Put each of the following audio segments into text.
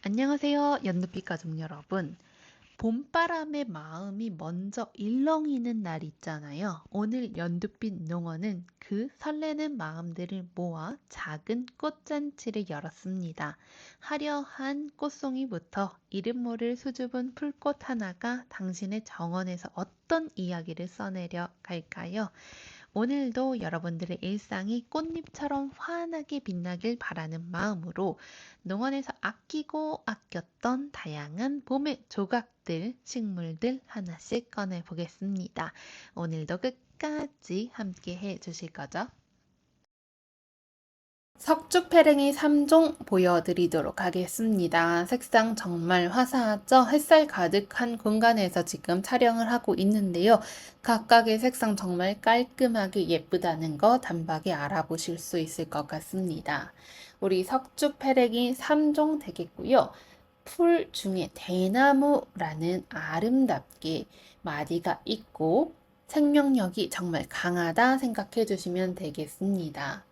안녕하세요, 연두빛 가족 여러분. 봄바람에 마음이 먼저 일렁이는 날 있잖아요. 오늘 연두빛 농원은 그 설레는 마음들을 모아 작은 꽃잔치를 열었습니다. 화려한 꽃송이부터 이름 모를 수줍은 풀꽃 하나가 당신의 정원에서 어떤 이야기를 써내려 갈까요? 오늘도 여러분들의 일상이 꽃잎처럼 환하게 빛나길 바라는 마음으로 농원에서 아끼고 아꼈던 다양한 봄의 조각들, 식물들 하나씩 꺼내 보겠습니다. 오늘도 끝까지 함께 해 주실 거죠? 석죽페랭이 3종 보여드리도록 하겠습니다. 색상 정말 화사하죠? 햇살 가득한 공간에서 지금 촬영을 하고 있는데요. 각각의 색상 정말 깔끔하게 예쁘다는 거 단박에 알아보실 수 있을 것 같습니다. 우리 석죽페랭이 3종 되겠고요. 풀 중에 대나무라는 아름답게 마디가 있고 생명력이 정말 강하다 생각해 주시면 되겠습니다.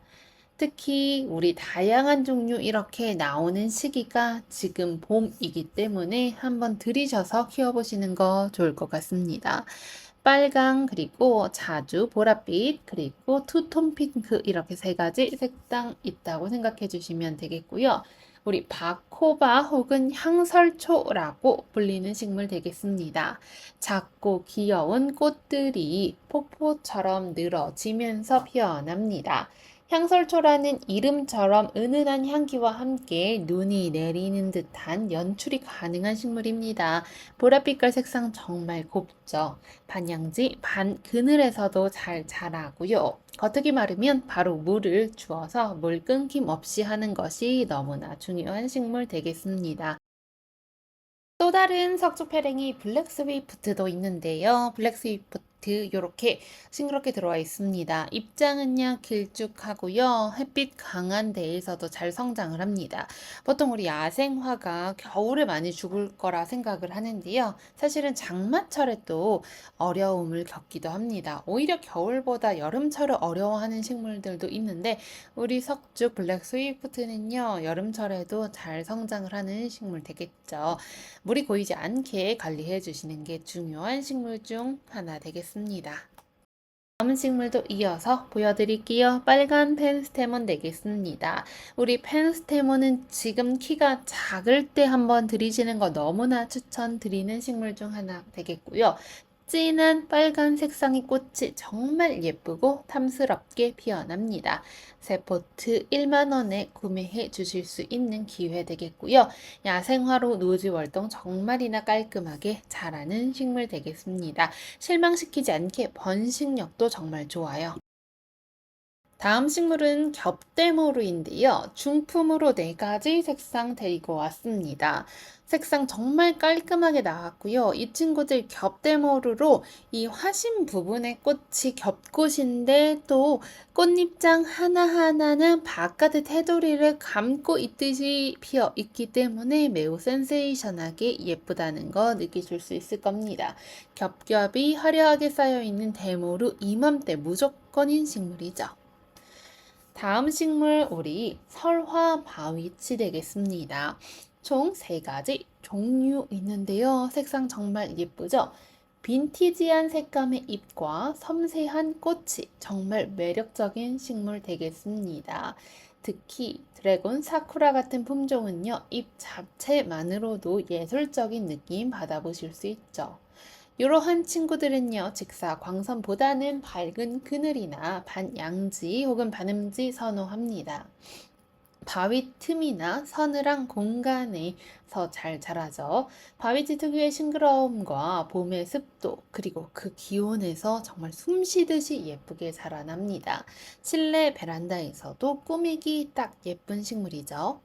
특히 우리 다양한 종류 이렇게 나오는 시기가 지금 봄이기 때문에 한번 들이셔서 키워보시는 거 좋을 것 같습니다. 빨강, 그리고 자주 보랏빛, 그리고 투톤 핑크 이렇게 세 가지 색상 있다고 생각해 주시면 되겠고요. 우리 바코바 혹은 향설초라고 불리는 식물 되겠습니다. 작고 귀여운 꽃들이 폭포처럼 늘어지면서 피어납니다. 향설초라는 이름처럼 은은한 향기와 함께 눈이 내리는 듯한 연출이 가능한 식물입니다. 보랏빛깔 색상 정말 곱죠. 반양지, 반그늘에서도 잘 자라고요. 겉흙이 마르면 바로 물을 주어서 물 끊김 없이 하는 것이 너무나 중요한 식물 되겠습니다. 또 다른 석축페랭이 블랙 스위프트도 있는데요. 블랙 스위프트 이렇게 싱그럽게 들어와 있습니다. 입장은요 길쭉하고요. 햇빛 강한 데에서도 잘 성장을 합니다. 보통 우리 야생화가 겨울에 많이 죽을 거라 생각을 하는데요. 사실은 장마철에 또 어려움을 겪기도 합니다. 오히려 겨울보다 여름철을 어려워하는 식물들도 있는데 우리 석죽 블랙 스위프트는요 여름철에도 잘 성장을 하는 식물 되겠죠. 물이 고이지 않게 관리해 주시는 게 중요한 식물 중 하나 되겠습니다. 다음 식물도 이어서 보여드릴게요. 빨간 펜스테몬 되겠습니다. 우리 펜스테몬은 지금 키가 작을 때 한번 들이시는 거 너무나 추천드리는 식물 중 하나 되겠고요. 진한 빨간 색상의 꽃이 정말 예쁘고 탐스럽게 피어납니다. 세 포트 1만 원에 구매해 주실 수 있는 기회 되겠고요. 야생화로 노지 월동 정말이나 깔끔하게 자라는 식물 되겠습니다. 실망시키지 않게 번식력도 정말 좋아요. 다음 식물은 겹대모루인데요. 중품으로 4가지 색상 데리고 왔습니다. 색상 정말 깔끔하게 나왔고요. 이 친구들 겹대모루로 이 화심 부분의 꽃이 겹꽃인데 또 꽃잎장 하나하나는 바깥의 테두리를 감고 있듯이 피어 있기 때문에 매우 센세이션하게 예쁘다는 거 느끼실 수 있을 겁니다. 겹겹이 화려하게 쌓여있는 대모루 이맘때 무조건인 식물이죠. 다음 식물 우리 설화 바위치 되겠습니다. 총 3가지 종류 있는데요. 색상 정말 예쁘죠? 빈티지한 색감의 잎과 섬세한 꽃이 정말 매력적인 식물 되겠습니다. 특히 드래곤 사쿠라 같은 품종은요, 잎 자체만으로도 예술적인 느낌 받아보실 수 있죠. 이러한 친구들은요, 직사 광선보다는 밝은 그늘이나 반양지 혹은 반음지 선호합니다. 바위 틈이나 서늘한 공간에서 잘 자라죠. 바위지 특유의 싱그러움과 봄의 습도, 그리고 그 기온에서 정말 숨 쉬듯이 예쁘게 자라납니다. 실내 베란다에서도 꾸미기 딱 예쁜 식물이죠.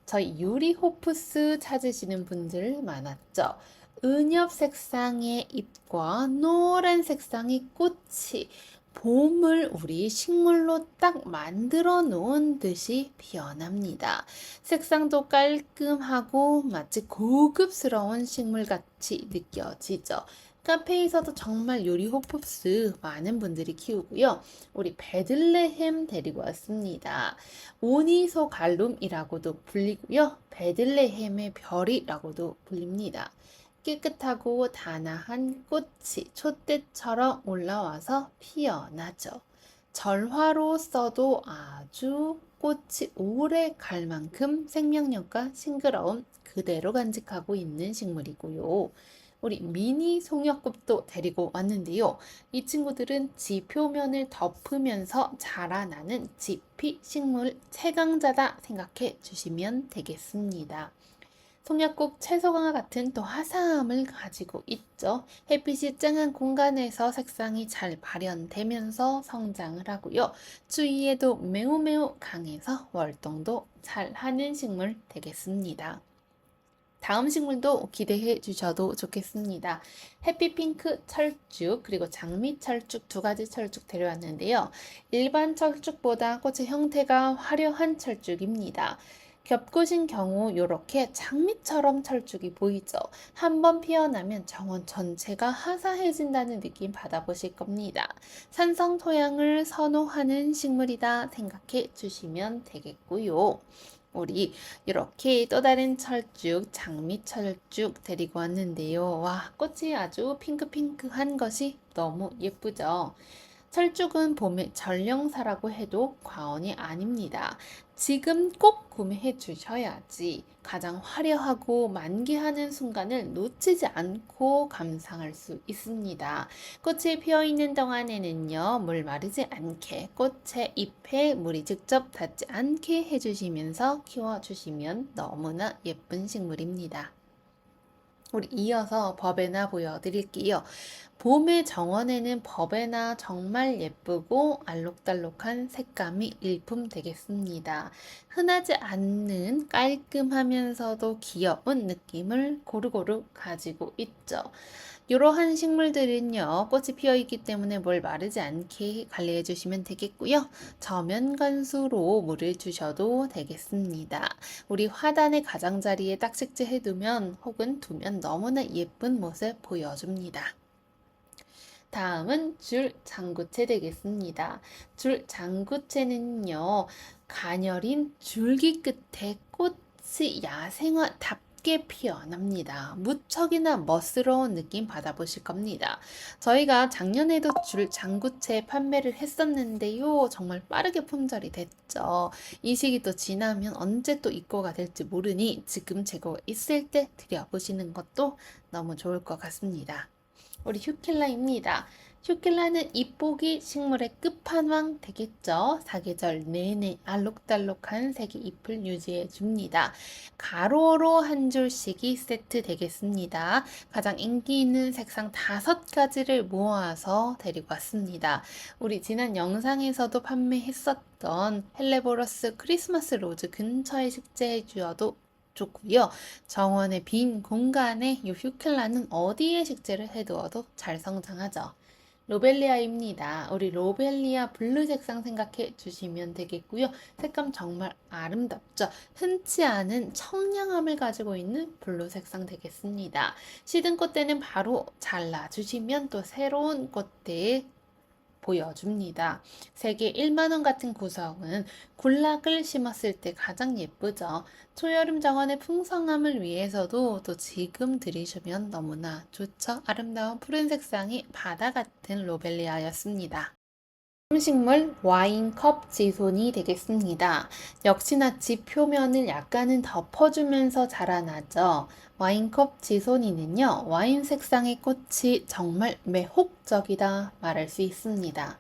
저희 유리호프스 찾으시는 분들 많았죠. 은엽 색상의 잎과 노란 색상의 꽃이 봄을 우리 식물로 딱 만들어 놓은 듯이 피어납니다. 색상도 깔끔하고 마치 고급스러운 식물 같이 느껴지죠. 카페에서도 정말 요리 호프스 많은 분들이 키우고요. 우리 베들레헴 데리고 왔습니다. 오니소 갈룸이라고도 불리고요. 베들레헴의 별이라고도 불립니다. 깨끗하고 단아한 꽃이 촛대처럼 올라와서 피어나죠. 절화로 써도 아주 꽃이 오래 갈 만큼 생명력과 싱그러움 그대로 간직하고 있는 식물이고요. 우리 미니 송엽꽃도 데리고 왔는데요. 이 친구들은 지 표면을 덮으면서 자라나는 지피 식물 최강자다 생각해 주시면 되겠습니다. 송약국 채소와 같은 또 화사함을 가지고 있죠. 햇빛이 쨍한 공간에서 색상이 잘 발현되면서 성장을 하고요. 추위에도 매우 강해서 월동도 잘 하는 식물 되겠습니다. 다음 식물도 기대해 주셔도 좋겠습니다. 해피핑크 철쭉 그리고 장미 철쭉 두 가지 철쭉 데려왔는데요. 일반 철쭉보다 꽃의 형태가 화려한 철쭉입니다. 겹꽃인 경우 이렇게 장미처럼 철쭉이 보이죠. 한번 피어나면 정원 전체가 화사해진다는 느낌 받아보실 겁니다. 산성 토양을 선호하는 식물이다 생각해 주시면 되겠고요. 우리 이렇게 또 다른 철쭉, 장미 철쭉 데리고 왔는데요. 와, 꽃이 아주 핑크핑크한 것이 너무 예쁘죠? 철쭉은 봄의 전령사라고 해도 과언이 아닙니다. 지금 꼭 구매해 주셔야지 가장 화려하고 만개하는 순간을 놓치지 않고 감상할 수 있습니다. 꽃이 피어 있는 동안에는요, 물 마르지 않게 꽃의 잎에 물이 직접 닿지 않게 해주시면서 키워주시면 너무나 예쁜 식물입니다. 우리 이어서 버베나 보여드릴게요. 봄의 정원에는 버베나 정말 예쁘고 알록달록한 색감이 일품 되겠습니다. 흔하지 않는 깔끔하면서도 귀여운 느낌을 고루고루 가지고 있죠. 이러한 식물들은요, 꽃이 피어 있기 때문에 물 마르지 않게 관리해 주시면 되겠고요. 저면 관수로 물을 주셔도 되겠습니다. 우리 화단의 가장자리에 딱식지 해두면 혹은 두면 너무나 예쁜 모습 보여줍니다. 다음은 줄 장구채 되겠습니다. 줄 장구채는요, 가녀린 줄기 끝에 꽃이 야생화답게 피어납니다. 무척이나 멋스러운 느낌 받아보실 겁니다. 저희가 작년에도 줄 장구채 판매를 했었는데요. 정말 빠르게 품절이 됐죠. 이 시기도 지나면 언제 또 입고가 될지 모르니 지금 재고가 있을 때 들여보시는 것도 너무 좋을 것 같습니다. 우리 휴킬라입니다. 휴킬라는 잎보기 식물의 끝판왕 되겠죠. 사계절 내내 알록달록한 색의 잎을 유지해 줍니다. 가로로 한 줄씩이 세트 되겠습니다. 가장 인기 있는 색상 5가지를 모아서 데리고 왔습니다. 우리 지난 영상에서도 판매했었던 헬레보러스 크리스마스 로즈 근처에 식재해 주어도 좋고요. 정원의 빈 공간에 이 휴킬라는 어디에 식재를 해두어도 잘 성장하죠. 로벨리아입니다. 우리 로벨리아 블루 색상 생각해 주시면 되겠고요. 색감 정말 아름답죠. 흔치 않은 청량함을 가지고 있는 블루 색상 되겠습니다. 시든 꽃대는 바로 잘라주시면 또 새로운 꽃대에 보여줍니다. 세계 1만원 같은 구성은 굴락을 심었을 때 가장 예쁘죠. 초여름 정원의 풍성함을 위해서도 또 지금 들이시면 너무나 좋죠. 아름다운 푸른 색상이 바다 같은 로벨리아였습니다. 식물 와인컵 지손이 되겠습니다. 역시나 집 표면을 약간은 덮어주면서 자라나죠. 와인컵 지손이는요, 와인 색상의 꽃이 정말 매혹적이다 말할 수 있습니다.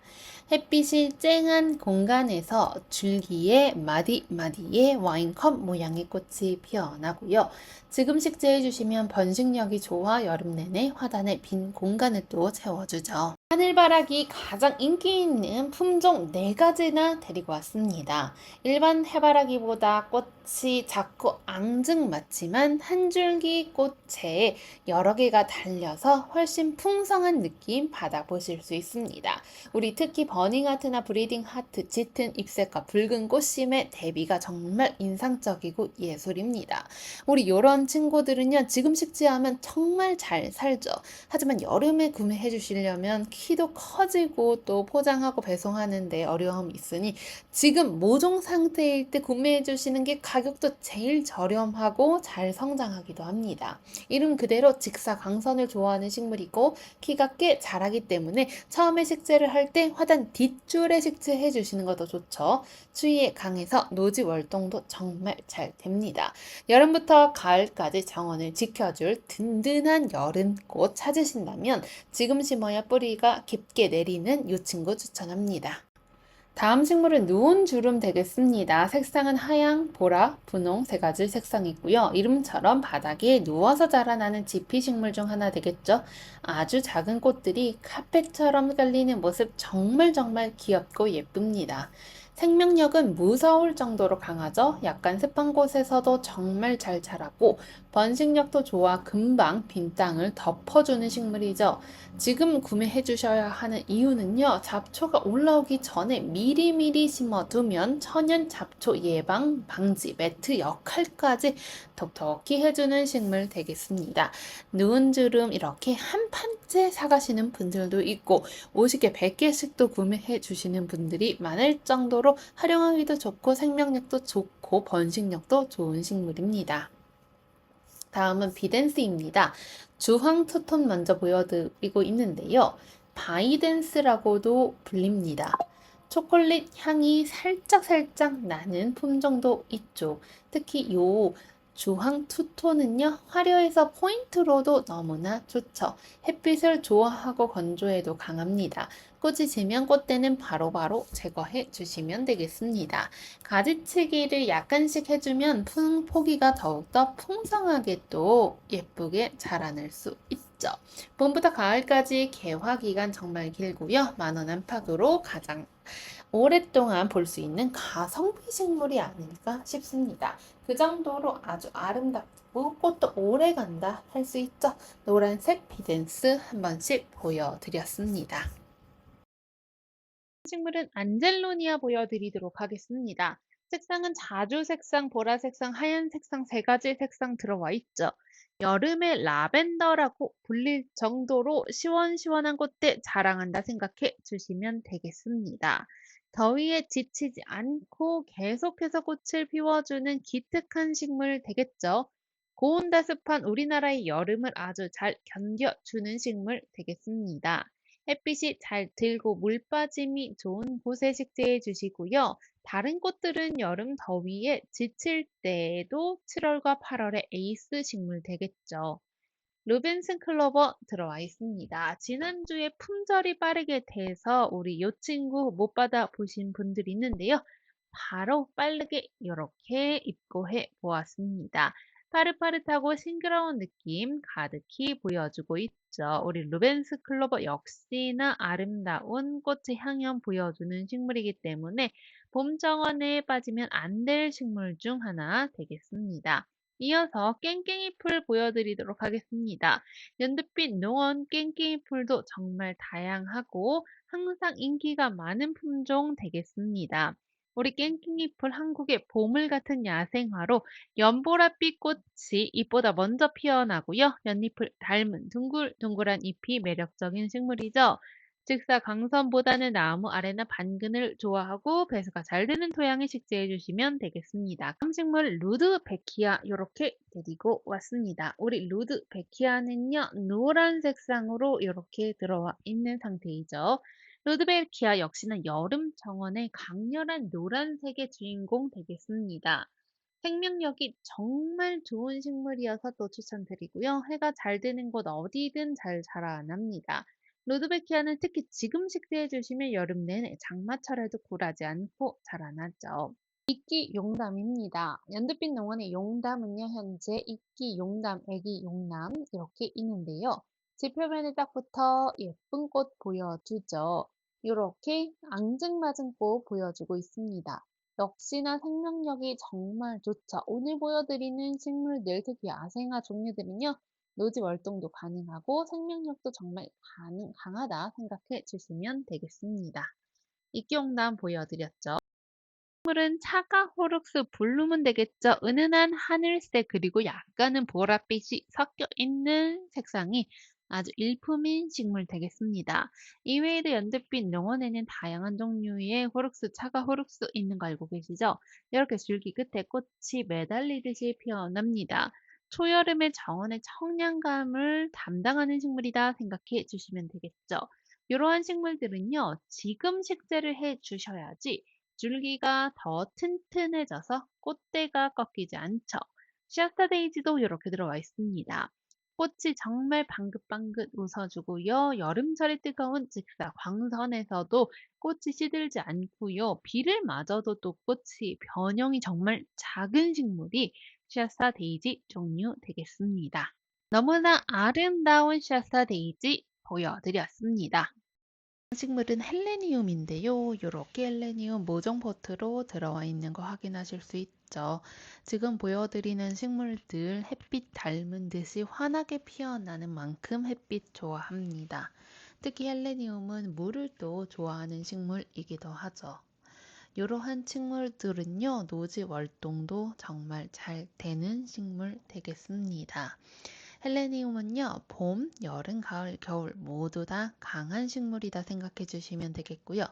햇빛이 쨍한 공간에서 줄기에 마디마디에 와인컵 모양의 꽃이 피어나고요. 지금 식재해 주시면 번식력이 좋아 여름 내내 화단의 빈 공간을 또 채워주죠. 하늘바라기 가장 인기 있는 품종 4가지나 데리고 왔습니다. 일반 해바라기보다 꽃 꽃이 작고 앙증맞지만 한 줄기 꽃에 여러 개가 달려서 훨씬 풍성한 느낌 받아보실 수 있습니다. 우리 특히 버닝하트나 브리딩하트, 짙은 잎색과 붉은 꽃심의 대비가 정말 인상적이고 예술입니다. 우리 요런 친구들은요, 지금 식재하면 정말 잘 살죠. 하지만 여름에 구매해 주시려면 키도 커지고 또 포장하고 배송하는데 어려움이 있으니 지금 모종 상태일 때 구매해 주시는 게 가격도 제일 저렴하고 잘 성장하기도 합니다. 이름 그대로 직사광선을 좋아하는 식물이고 키가 꽤 자라기 때문에 처음에 식재를 할 때 화단 뒷줄에 식재해 주시는 것도 좋죠. 추위에 강해서 노지 월동도 정말 잘 됩니다. 여름부터 가을까지 정원을 지켜줄 든든한 여름꽃 찾으신다면 지금 심어야 뿌리가 깊게 내리는 이 친구 추천합니다. 다음 식물은 누운 주름 되겠습니다. 색상은 하양, 보라, 분홍 세 가지 색상이고요. 이름처럼 바닥에 누워서 자라나는 지피 식물 중 하나 되겠죠. 아주 작은 꽃들이 카펫처럼 깔리는 모습 정말 귀엽고 예쁩니다. 생명력은 무서울 정도로 강하죠. 약간 습한 곳에서도 정말 잘 자라고 번식력도 좋아 금방 빈 땅을 덮어주는 식물이죠. 지금 구매해 주셔야 하는 이유는요, 잡초가 올라오기 전에 미리미리 심어두면 천연 잡초 예방 방지 매트 역할까지 톡톡히 해주는 식물 되겠습니다. 누운 주름 이렇게 한 판째 사가시는 분들도 있고 50개, 100개씩도 구매해 주시는 분들이 많을 정도로 활용하기도 좋고 생명력도 좋고 번식력도 좋은 식물입니다. 다음은 비댄스입니다. 주황 투톤 먼저 보여드리고 있는데요. 바이댄스라고도 불립니다. 초콜릿 향이 살짝 나는 품종도 있죠. 특히 요 주황 투톤은요, 화려해서 포인트로도 너무나 좋죠. 햇빛을 좋아하고 건조해도 강합니다. 꽃이 지면 꽃대는 바로바로 제거해 주시면 되겠습니다. 가지치기를 약간씩 해주면 포기가 더욱더 풍성하게 또 예쁘게 자라날 수 있죠. 봄부터 가을까지 개화 기간 정말 길고요. 만원 안팎으로 가장 오랫동안 볼 수 있는 가성비 식물이 아닐까 싶습니다. 그 정도로 아주 아름답고 꽃도 오래 간다 할 수 있죠. 노란색 비댄스 한 번씩 보여드렸습니다. 식물은 안젤로니아 보여드리도록 하겠습니다. 색상은 자주 색상, 보라 색상, 하얀 색상 세 가지 색상 들어와 있죠. 여름에 라벤더라고 불릴 정도로 시원시원한 꽃대 자랑한다 생각해 주시면 되겠습니다. 더위에 지치지 않고 계속해서 꽃을 피워주는 기특한 식물 되겠죠. 고온다습한 우리나라의 여름을 아주 잘 견뎌주는 식물 되겠습니다. 햇빛이 잘 들고 물 빠짐이 좋은 곳에 식재해 주시고요. 다른 꽃들은 여름 더위에 지칠 때에도 7월과 8월의 에이스 식물 되겠죠. 루벤슨 클로버 들어와 있습니다. 지난주에 품절이 빠르게 돼서 우리 요 친구 못 받아 보신 분들이 있는데요. 바로 빠르게 이렇게 입고해 보았습니다. 파릇파릇하고 싱그러운 느낌 가득히 보여주고 있죠. 우리 루벤스 클로버 역시나 아름다운 꽃의 향연 보여주는 식물이기 때문에 봄 정원에 빠지면 안 될 식물 중 하나 되겠습니다. 이어서 깽깽이 풀 보여드리도록 하겠습니다. 연두빛 농원 깽깽이 풀도 정말 다양하고 항상 인기가 많은 품종 되겠습니다. 우리 깽깽이 풀 한국의 보물 같은 야생화로 연보랏빛 꽃이 잎보다 먼저 피어나고요. 연잎을 닮은 둥글둥글한 잎이 매력적인 식물이죠. 직사광선보다는 나무 아래나 반근을 좋아하고 배수가 잘 되는 토양에 식재해 주시면 되겠습니다. 감식물 루드베키아 이렇게 데리고 왔습니다. 우리 루드베키아는요 노란 색상으로 이렇게 들어와 있는 상태이죠. 루드베키아 역시나 여름 정원의 강렬한 노란색의 주인공 되겠습니다. 생명력이 정말 좋은 식물이어서 또 추천드리고요. 해가 잘 드는 곳 어디든 잘 자라납니다. 루드베키아는 특히 지금 식재해 주시면 여름 내내 장마철에도 굴하지 않고 자라나죠. 이끼 용담입니다. 연두빛 농원의 용담은요, 현재 이끼 용담, 애기 용담 이렇게 있는데요. 지표면에 딱 붙어 예쁜 꽃 보여주죠. 이렇게 앙증맞은 꽃 보여주고 있습니다. 역시나 생명력이 정말 좋죠. 오늘 보여드리는 식물들, 특히 야생화 종류들은요, 노지 월동도 가능하고 생명력도 정말 강하다 생각해 주시면 되겠습니다. 이끼홍담 보여드렸죠. 식물은 차가 호룩스 블루문 되겠죠. 은은한 하늘색 그리고 약간은 보랏빛이 섞여 있는 색상이 아주 일품인 식물 되겠습니다. 이외에도 연두빛 농원에는 다양한 종류의 호룩스, 차가 호룩스 있는 거 알고 계시죠? 이렇게 줄기 끝에 꽃이 매달리듯이 피어납니다. 초여름의 정원의 청량감을 담당하는 식물이다 생각해 주시면 되겠죠. 이러한 식물들은요, 지금 식재를 해 주셔야지 줄기가 더 튼튼해져서 꽃대가 꺾이지 않죠. 시아스타 데이지도 이렇게 들어와 있습니다. 꽃이 정말 방긋방긋 웃어주고요. 여름철의 뜨거운 직사 광선에서도 꽃이 시들지 않고요. 비를 맞아도 또 꽃이 변형이 정말 작은 식물이 시아스타 데이지 종류 되겠습니다. 너무나 아름다운 시아스타 데이지 보여드렸습니다. 식물은 헬레니움인데요. 요렇게 헬레니움 모종 포트로 들어와 있는 거 확인하실 수 있죠. 지금 보여드리는 식물들 햇빛 닮은 듯이 환하게 피어나는 만큼 햇빛 좋아합니다. 특히 헬레니움은 물을 또 좋아하는 식물이기도 하죠. 이러한 식물들은요, 노지 월동도 정말 잘 되는 식물 되겠습니다. 헬레니움은요, 봄, 여름, 가을, 겨울 모두 다 강한 식물이다 생각해 주시면 되겠고요.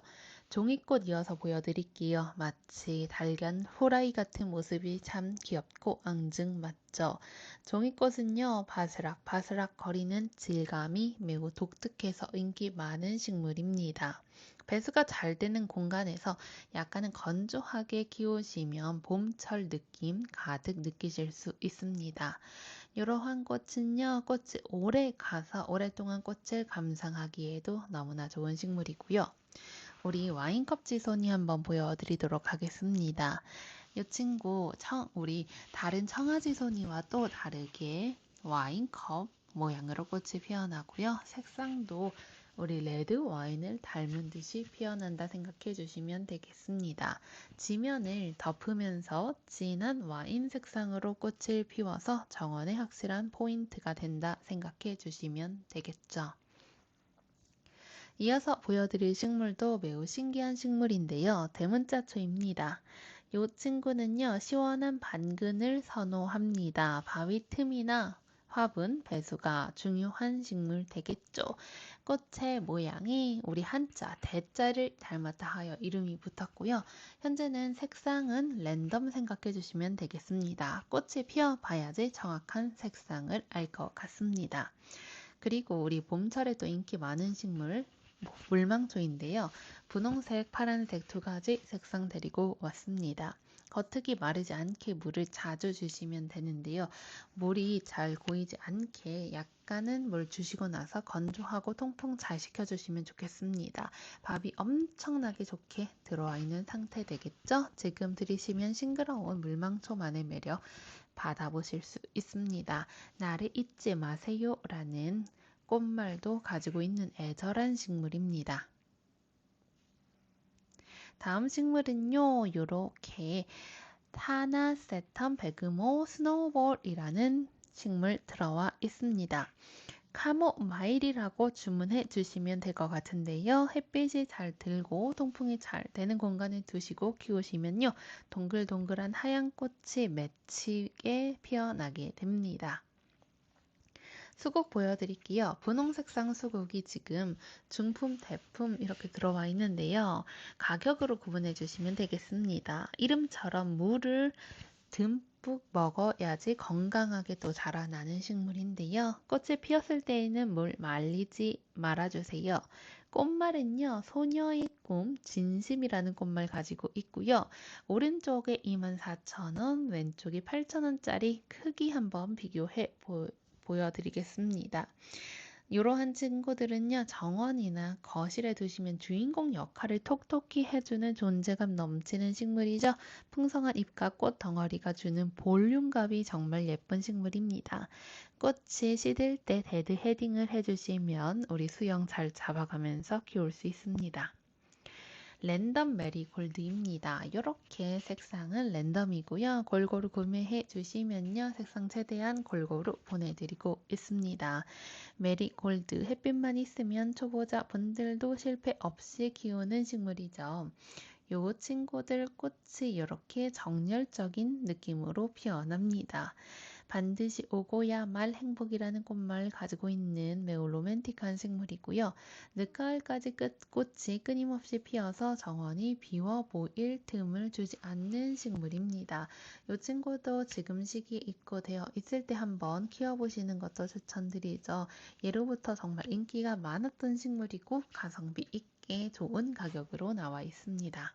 종이꽃 이어서 보여드릴게요. 마치 달걀 후라이 같은 모습이 참 귀엽고 앙증맞죠. 종이꽃은요, 바스락바스락 거리는 질감이 매우 독특해서 인기 많은 식물입니다. 배수가 잘 되는 공간에서 약간은 건조하게 키우시면 봄철 느낌 가득 느끼실 수 있습니다. 이러한 꽃은요, 꽃이 오래 가서 오랫동안 꽃을 감상하기에도 너무나 좋은 식물이고요. 우리 와인컵 지손이 한번 보여드리도록 하겠습니다. 이 친구, 우리 다른 청아지손이와 또 다르게 와인컵 모양으로 꽃이 피어나고요. 색상도 우리 레드 와인을 닮은 듯이 피어난다 생각해 주시면 되겠습니다. 지면을 덮으면서 진한 와인 색상으로 꽃을 피워서 정원의 확실한 포인트가 된다 생각해 주시면 되겠죠. 이어서 보여드릴 식물도 매우 신기한 식물인데요. 대문자초입니다. 이 친구는요, 시원한 반근을 선호합니다. 바위 틈이나 화분, 배수가 중요한 식물 되겠죠. 꽃의 모양이 우리 한자, 대자를 닮았다 하여 이름이 붙었고요. 현재는 색상은 랜덤 생각해 주시면 되겠습니다. 꽃이 피어봐야지 정확한 색상을 알 것 같습니다. 그리고 우리 봄철에도 인기 많은 식물, 물망초인데요. 분홍색, 파란색 두 가지 색상 데리고 왔습니다. 겉흙이 마르지 않게 물을 자주 주시면 되는데요. 물이 잘 고이지 않게 약간은 물 주시고 나서 건조하고 통풍 잘 시켜주시면 좋겠습니다. 밥이 엄청나게 좋게 들어와 있는 상태 되겠죠? 지금 들이시면 싱그러운 물망초만의 매력 받아보실 수 있습니다. 나를 잊지 마세요 라는 꽃말도 가지고 있는 애절한 식물입니다. 다음 식물은요, 요렇게 타나세텀 베그모 스노우볼이라는 식물 들어와 있습니다. 카모마일이라고 주문해 주시면 될 것 같은데요. 햇빛이 잘 들고 통풍이 잘 되는 공간에 두시고 키우시면요. 동글동글한 하얀 꽃이 맺히게 피어나게 됩니다. 수국 보여드릴게요. 분홍색상 수국이 지금 중품, 대품 이렇게 들어와 있는데요. 가격으로 구분해 주시면 되겠습니다. 이름처럼 물을 듬뿍 먹어야지 건강하게 또 자라나는 식물인데요. 꽃이 피었을 때에는 물 말리지 말아주세요. 꽃말은요, 소녀의 꿈, 진심이라는 꽃말 가지고 있고요. 오른쪽에 24,000원, 왼쪽이 8,000원짜리 크기 한번 비교해 보여드리겠습니다. 이러한 친구들은요, 정원이나 거실에 두시면 주인공 역할을 톡톡히 해주는 존재감 넘치는 식물이죠. 풍성한 잎과 꽃 덩어리가 주는 볼륨감이 정말 예쁜 식물입니다. 꽃이 시들 때 데드 헤딩을 해주시면 우리 수영 잘 잡아가면서 키울 수 있습니다. 랜덤 메리골드입니다. 이렇게 색상은 랜덤이고요. 골고루 구매해 주시면요. 색상 최대한 골고루 보내드리고 있습니다. 메리골드 햇빛만 있으면 초보자 분들도 실패 없이 키우는 식물이죠. 요 친구들 꽃이 이렇게 정열적인 느낌으로 피어납니다. 반드시 오고야 말 행복이라는 꽃말 가지고 있는 매우 로맨틱한 식물이고요. 늦가을까지 꽃이 끊임없이 피어서 정원이 비워 보일 틈을 주지 않는 식물입니다. 이 친구도 지금 시기에 입고되어 있을 때 한번 키워보시는 것도 추천드리죠. 예로부터 정말 인기가 많았던 식물이고 가성비 있게 좋은 가격으로 나와 있습니다.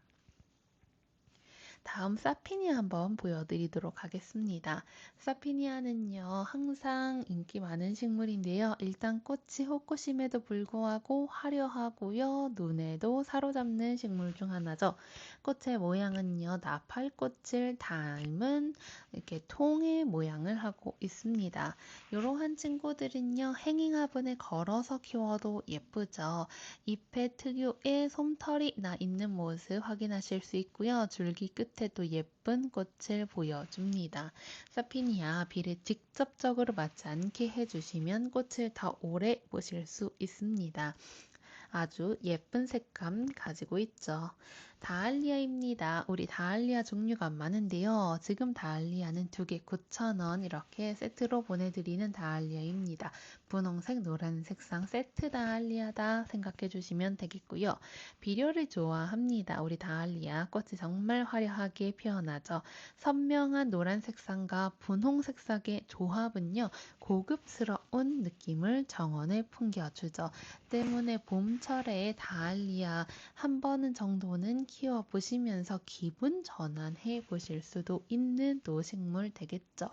다음 사피니아 한번 보여드리도록 하겠습니다. 사피니아는요, 항상 인기 많은 식물인데요. 일단 꽃이 호꽃임에도 불구하고 화려하고요. 눈에도 사로잡는 식물 중 하나죠. 꽃의 모양은요, 나팔꽃을 닮은 이렇게 통의 모양을 하고 있습니다. 이러한 친구들은요, 행잉 화분에 걸어서 키워도 예쁘죠. 잎의 특유의 솜털이 나 있는 모습 확인하실 수 있고요. 줄기 끝에도 예쁜 꽃을 보여줍니다. 사피니아 비를 직접적으로 맞지 않게 해주시면 꽃을 더 오래 보실 수 있습니다. 아주 예쁜 색감 가지고 있죠. 다알리아입니다. 우리 다알리아 종류가 많은데요. 지금 다알리아는 2개 9,000원 이렇게 세트로 보내드리는 다알리아입니다. 분홍색, 노란색 상 세트 다알리아다 생각해 주시면 되겠고요. 비료를 좋아합니다. 우리 다알리아 꽃이 정말 화려하게 피어나죠. 선명한 노란색 상과 분홍색 상의 조합은요. 고급스러운 느낌을 정원에 풍겨주죠. 때문에 봄철에 다알리아 한 번은 정도는 키워보시면서 기분 전환해 보실 수도 있는 노식물 되겠죠.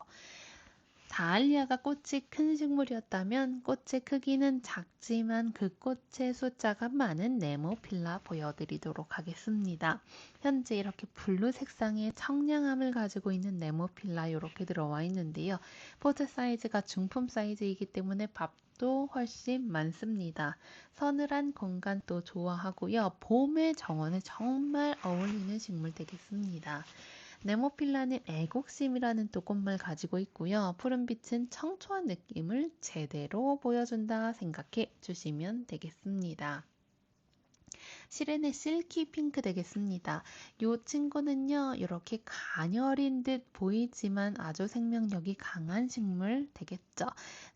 다알리아가 꽃이 큰 식물이었다면 꽃의 크기는 작지만 그 꽃의 숫자가 많은 네모필라 보여드리도록 하겠습니다. 현재 이렇게 블루 색상의 청량함을 가지고 있는 네모필라 이렇게 들어와 있는데요. 포트 사이즈가 중품 사이즈이기 때문에 밥도 훨씬 많습니다. 서늘한 공간도 좋아하고요. 봄의 정원에 정말 어울리는 식물 되겠습니다. 네모필라는 애국심이라는 또 꽃말 가지고 있고요. 푸른빛은 청초한 느낌을 제대로 보여준다 생각해 주시면 되겠습니다. 시레네 실키 핑크 되겠습니다. 이 친구는요, 이렇게 가녀린 듯 보이지만 아주 생명력이 강한 식물 되겠죠.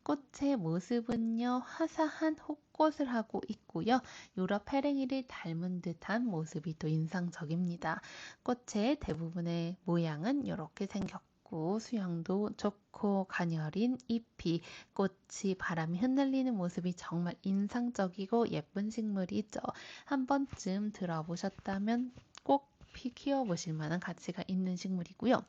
꽃의 모습은요, 화사한 호꽃을 하고 있고요. 유럽 페랭이를 닮은 듯한 모습이 또 인상적입니다. 꽃의 대부분의 모양은 이렇게 생겼고 수영도 좋고 가녀린 잎이 꽃이 바람이 흩날리는 모습이 정말 인상적이고 예쁜 식물이죠. 한 번쯤 들어보셨다면 꼭 키워보실 만한 가치가 있는 식물이고요.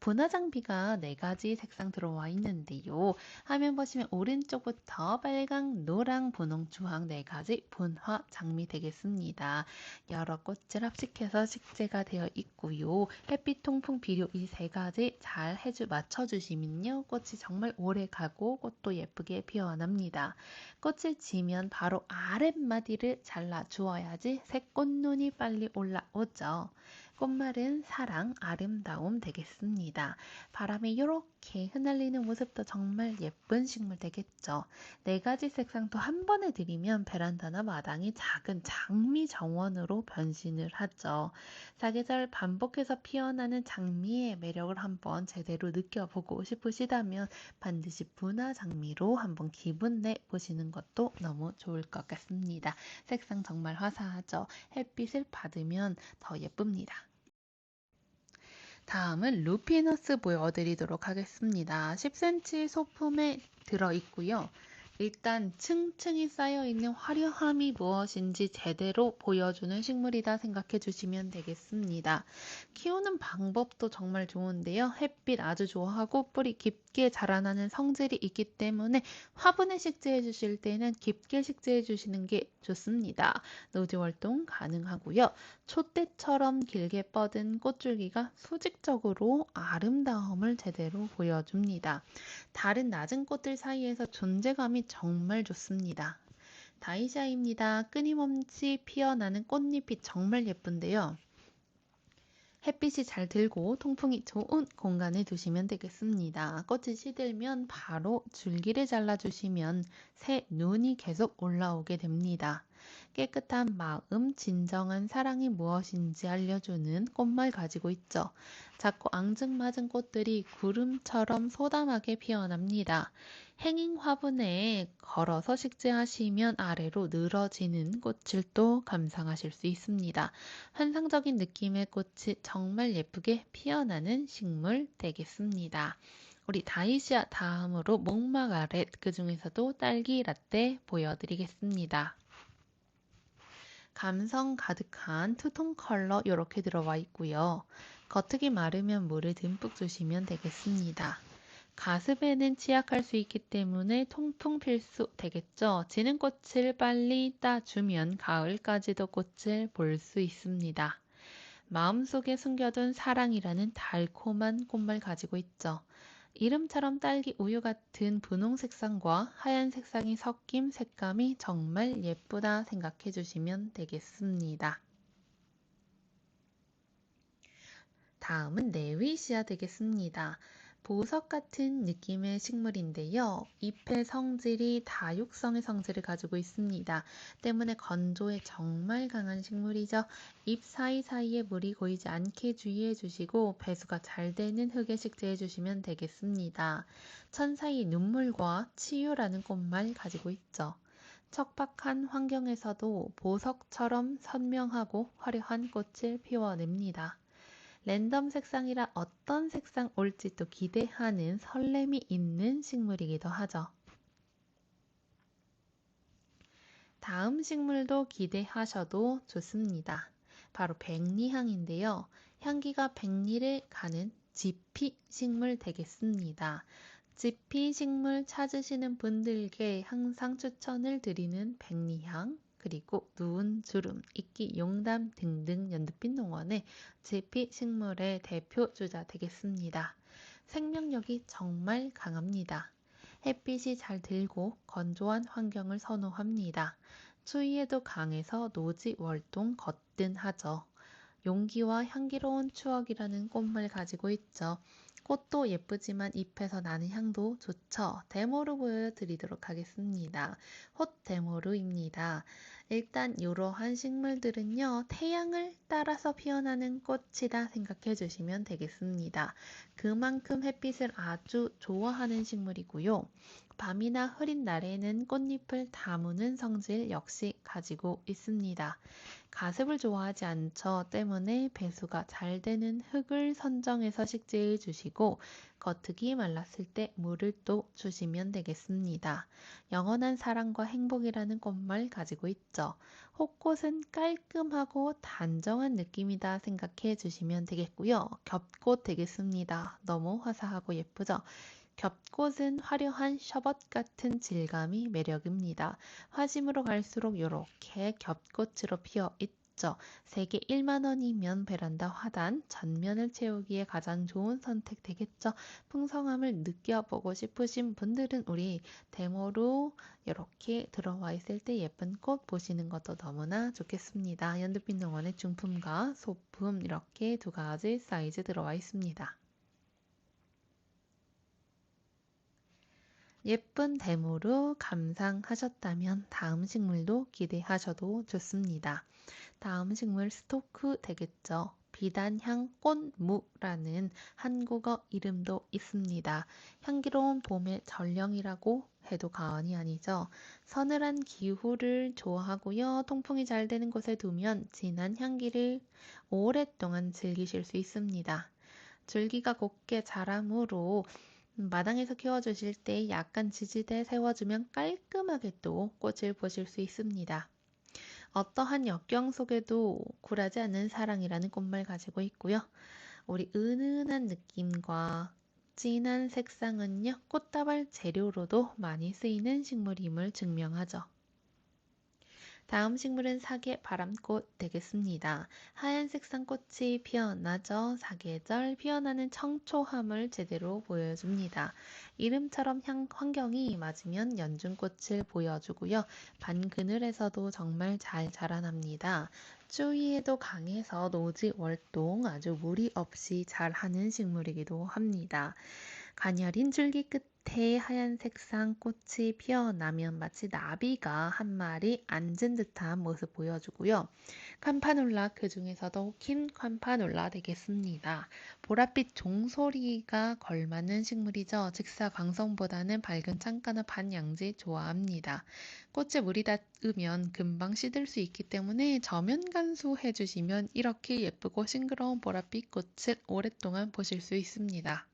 분화 장비가 4가지 색상 들어와 있는데요. 화면 보시면 오른쪽부터 빨강, 노랑, 분홍, 주황 4가지 분화 장미 되겠습니다. 여러 꽃을 합식해서 식재가 되어 있고요. 햇빛, 통풍, 비료 이 3가지 잘 맞춰주시면요. 꽃이 정말 오래 가고 꽃도 예쁘게 피어납니다. 꽃을 지면 바로 아랫마디를 잘라 주어야지 새 꽃눈이 빨리 올라오죠. 꽃말은 사랑, 아름다움 되겠습니다. 바람에 이렇게 흩날리는 모습도 정말 예쁜 식물 되겠죠. 4가지 색상도 한 번에 드리면 베란다나 마당이 작은 장미 정원으로 변신을 하죠. 사계절 반복해서 피어나는 장미의 매력을 한번 제대로 느껴보고 싶으시다면 반드시 분화 장미로 한번 기분 내 보시는 것도 너무 좋을 것 같습니다. 색상 정말 화사하죠. 햇빛을 받으면 더 예쁩니다. 다음은 루피너스 보여드리도록 하겠습니다. 10cm 소품에 들어있고요. 일단 층층이 쌓여있는 화려함이 무엇인지 제대로 보여주는 식물이다 생각해 주시면 되겠습니다. 키우는 방법도 정말 좋은데요. 햇빛 아주 좋아하고 뿌리 깊게 자라나는 성질이 있기 때문에 화분에 식재해 주실 때는 깊게 식재해 주시는 게 좋습니다. 노지 활동 가능하고요. 촛대처럼 길게 뻗은 꽃줄기가 수직적으로 아름다움을 제대로 보여줍니다. 다른 낮은 꽃들 사이에서 존재감이 정말 좋습니다. 다이샤입니다. 끊임없이 피어나는 꽃잎이 정말 예쁜데요. 햇빛이 잘 들고 통풍이 좋은 공간에 두시면 되겠습니다. 꽃이 시들면 바로 줄기를 잘라주시면 새 눈이 계속 올라오게 됩니다. 깨끗한 마음, 진정한 사랑이 무엇인지 알려주는 꽃말 가지고 있죠. 작고 앙증맞은 꽃들이 구름처럼 소담하게 피어납니다. 행인 화분에 걸어서 식재하시면 아래로 늘어지는 꽃을 또 감상하실 수 있습니다. 환상적인 느낌의 꽃이 정말 예쁘게 피어나는 식물 되겠습니다. 우리 다이시아 다음으로 목마가렛, 그 중에서도 딸기 라떼 보여드리겠습니다. 감성 가득한 투톤 컬러 이렇게 들어와 있고요. 겉흙이 마르면 물을 듬뿍 주시면 되겠습니다. 가습에는 취약할 수 있기 때문에 통풍 필수 되겠죠. 지는 꽃을 빨리 따주면 가을까지도 꽃을 볼 수 있습니다. 마음속에 숨겨둔 사랑이라는 달콤한 꽃말 가지고 있죠. 이름처럼 딸기 우유 같은 분홍 색상과 하얀 색상이 섞인 색감이 정말 예쁘다 생각해 주시면 되겠습니다. 다음은 네위시아 되겠습니다. 보석 같은 느낌의 식물인데요. 잎의 성질이 다육성의 성질을 가지고 있습니다. 때문에 건조에 정말 강한 식물이죠. 잎 사이사이에 물이 고이지 않게 주의해 주시고 배수가 잘 되는 흙에 식재해 주시면 되겠습니다. 천사의 눈물과 치유라는 꽃말 가지고 있죠. 척박한 환경에서도 보석처럼 선명하고 화려한 꽃을 피워냅니다. 랜덤 색상이라 어떤 색상 올지 또 기대하는 설렘이 있는 식물이기도 하죠. 다음 식물도 기대하셔도 좋습니다. 바로 백리향인데요. 향기가 백리를 가는 지피 식물 되겠습니다. 지피 식물 찾으시는 분들께 항상 추천을 드리는 백리향, 그리고 누운 주름, 이끼 용담 등등 연두빛 농원의 지피 식물의 대표 주자 되겠습니다. 생명력이 정말 강합니다. 햇빛이 잘 들고 건조한 환경을 선호합니다. 추위에도 강해서 노지 월동 거뜬하죠. 용기와 향기로운 추억이라는 꽃말 가지고 있죠. 꽃도 예쁘지만 잎에서 나는 향도 좋죠. 데모로 보여드리도록 하겠습니다. 홑데모르입니다. 일단 이러한 식물들은요, 태양을 따라서 피어나는 꽃이다 생각해 주시면 되겠습니다. 그만큼 햇빛을 아주 좋아하는 식물이고요. 밤이나 흐린 날에는 꽃잎을 다무는 성질 역시 가지고 있습니다. 가습을 좋아하지 않죠. 때문에 배수가 잘 되는 흙을 선정해서 식재해 주시고 겉흙이 말랐을 때 물을 또 주시면 되겠습니다. 영원한 사랑과 행복이라는 꽃말 가지고 있죠. 혹꽃은 깔끔하고 단정한 느낌이다 생각해 주시면 되겠고요. 겹꽃 되겠습니다. 너무 화사하고 예쁘죠. 겹꽃은 화려한 셔벗 같은 질감이 매력입니다. 화심으로 갈수록 이렇게 겹꽃으로 피어 있죠. 세개 1만 원이면 베란다 화단 전면을 채우기에 가장 좋은 선택 되겠죠. 풍성함을 느껴보고 싶으신 분들은 우리 데모로 이렇게 들어와 있을 때 예쁜 꽃 보시는 것도 너무나 좋겠습니다. 연두빛 농원의 중품과 소품 이렇게 두 가지 사이즈 들어와 있습니다. 예쁜 데모로 감상하셨다면 다음 식물도 기대하셔도 좋습니다. 다음 식물 스토크 되겠죠. 비단향 꽃무라는 한국어 이름도 있습니다. 향기로운 봄의 전령이라고 해도 과언이 아니죠. 서늘한 기후를 좋아하고요. 통풍이 잘 되는 곳에 두면 진한 향기를 오랫동안 즐기실 수 있습니다. 줄기가 곱게 자라므로 마당에서 키워주실 때 약간 지지대 세워주면 깔끔하게 또 꽃을 보실 수 있습니다. 어떠한 역경 속에도 굴하지 않는 사랑이라는 꽃말 가지고 있고요. 우리 은은한 느낌과 진한 색상은요, 꽃다발 재료로도 많이 쓰이는 식물임을 증명하죠. 다음 식물은 사계 바람꽃 되겠습니다. 하얀 색상 꽃이 피어나죠. 사계절 피어나는 청초함을 제대로 보여줍니다. 이름처럼 환경이 맞으면 연중꽃을 보여주고요. 반그늘에서도 정말 잘 자라납니다. 추위에도 강해서 노지 월동 아주 무리 없이 잘하는 식물이기도 합니다. 가녀린 줄기 끝에 하얀 색상 꽃이 피어나면 마치 나비가 한 마리 앉은 듯한 모습 보여주고요. 캄파놀라 그 중에서도 긴 캄파놀라 되겠습니다. 보랏빛 종소리가 걸맞는 식물이죠. 직사광선보다는 밝은 창가나 반양지 좋아합니다. 꽃에 물이 닿으면 금방 시들 수 있기 때문에 저면 간수해 주시면 이렇게 예쁘고 싱그러운 보랏빛 꽃을 오랫동안 보실 수 있습니다.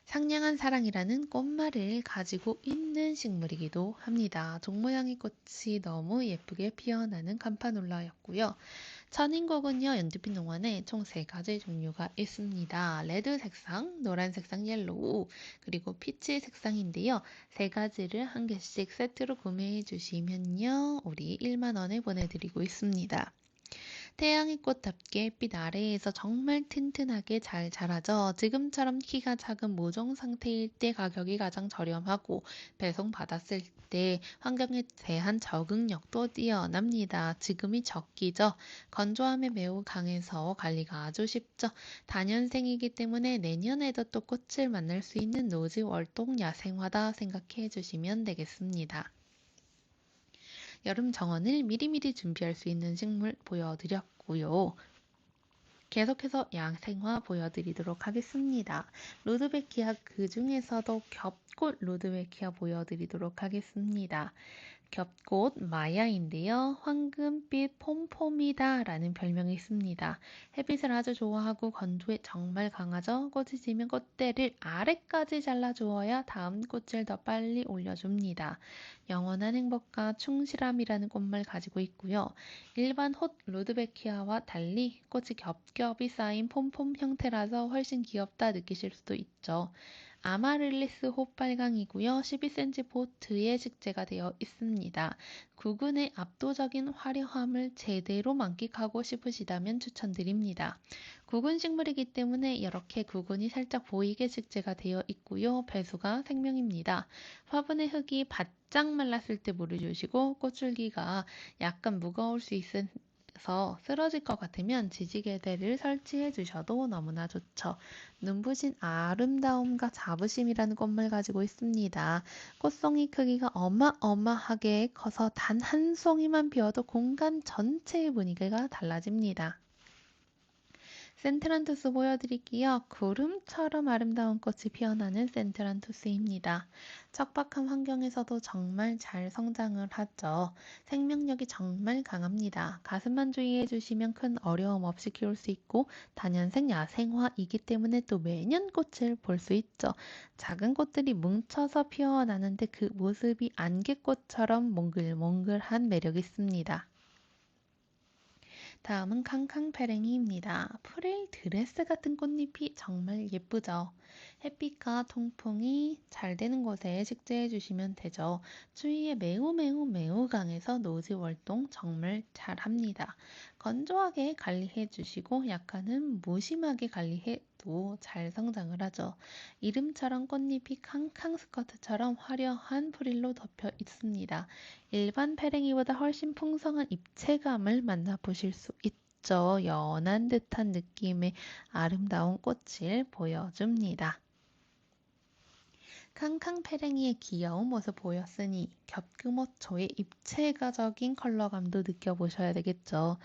상냥한 사랑이라는 꽃말을 가지고 있는 식물이기도 합니다. 종 모양의 꽃이 너무 예쁘게 피어나는 캄파놀라였고요. 천인곡은요, 연두빛 농원에 총 3가지 종류가 있습니다. 레드 색상, 노란 색상 옐로우, 그리고 피치 색상인데요. 3가지를 한 개씩 세트로 구매해 주시면요, 우리 1만 원에 보내드리고 있습니다. 태양의 꽃답게 빛 아래에서 정말 튼튼하게 잘 자라죠. 지금처럼 키가 작은 모종 상태일 때 가격이 가장 저렴하고 배송 받았을 때 환경에 대한 적응력도 뛰어납니다. 지금이 적기죠. 건조함에 매우 강해서 관리가 아주 쉽죠. 다년생이기 때문에 내년에도 또 꽃을 만날 수 있는 노지 월동 야생화다 생각해 주시면 되겠습니다. 여름 정원을 미리미리 준비할 수 있는 식물 보여드렸고요. 계속해서 야생화 보여드리도록 하겠습니다. 루드베키아 그 중에서도 겹꽃 루드베키아 보여드리도록 하겠습니다. 겹꽃 마야인데요. 황금빛 폼폼이다 라는 별명이 있습니다. 햇빛을 아주 좋아하고 건조에 정말 강하죠. 꽃이 지면 꽃대를 아래까지 잘라주어야 다음 꽃을 더 빨리 올려줍니다. 영원한 행복과 충실함이라는 꽃말 가지고 있고요. 일반 톳 루드베키아와 달리 꽃이 겹겹이 쌓인 폼폼 형태라서 훨씬 귀엽다 느끼실 수도 있죠. 아마릴리스 호빨강이고요. 12cm 보트에 식재가 되어 있습니다. 구근의 압도적인 화려함을 제대로 만끽하고 싶으시다면 추천드립니다. 구근 식물이기 때문에 이렇게 구근이 살짝 보이게 식재가 되어 있고요. 배수가 생명입니다. 화분의 흙이 바짝 말랐을 때 물을 주시고 꽃줄기가 약간 무거울 수 있어서 쓰러질 것 같으면 지지개대를 설치해 주셔도 너무나 좋죠. 눈부신 아름다움과 자부심이라는 꽃말 가지고 있습니다. 꽃송이 크기가 어마어마하게 커서 단 한 송이만 피어도 공간 전체의 분위기가 달라집니다. 센트란투스 보여드릴게요. 구름처럼 아름다운 꽃이 피어나는 센트란투스입니다. 척박한 환경에서도 정말 잘 성장을 하죠. 생명력이 정말 강합니다. 가슴만 주의해 주시면 큰 어려움 없이 키울 수 있고 다년생 야생화이기 때문에 또 매년 꽃을 볼 수 있죠. 작은 꽃들이 뭉쳐서 피어나는데 그 모습이 안개꽃처럼 몽글몽글한 매력이 있습니다. 다음은 캉캉페랭이입니다. 프릴 드레스 같은 꽃잎이 정말 예쁘죠. 햇빛과 통풍이 잘 되는 곳에 식재해 주시면 되죠. 추위에 매우 강해서 노지 월동 정말 잘합니다. 건조하게 관리해 주시고 약간은 무심하게 관리해도 잘 성장을 하죠. 이름처럼 꽃잎이 캉캉 스커트처럼 화려한 프릴로 덮여 있습니다. 일반 페랭이보다 훨씬 풍성한 입체감을 만나보실 수 있죠. 연한 듯한 느낌의 아름다운 꽃을 보여줍니다. 캉캉페랭이의 귀여운 모습 보였으니 겹금어초의 입체가적인 컬러감도 느껴보셔야 되겠죠.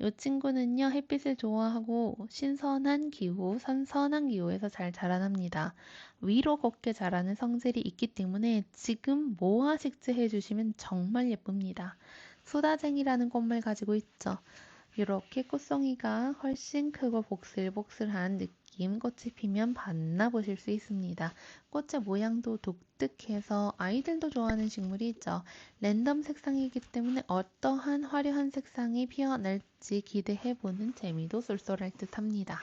이 친구는요, 햇빛을 좋아하고 신선한 기후, 선선한 기후에서 잘 자라납니다. 위로 걷게 자라는 성질이 있기 때문에 지금 모아 식재해 주시면 정말 예쁩니다. 수다쟁이라는 꽃말 가지고 있죠. 이렇게 꽃송이가 훨씬 크고 복슬복슬한 느낌, 꽃이 피면 만나보실 수 있습니다. 꽃의 모양도 독특해서 아이들도 좋아하는 식물이 있죠. 랜덤 색상이기 때문에 어떠한 화려한 색상이 피어날지 기대해보는 재미도 쏠쏠할 듯 합니다.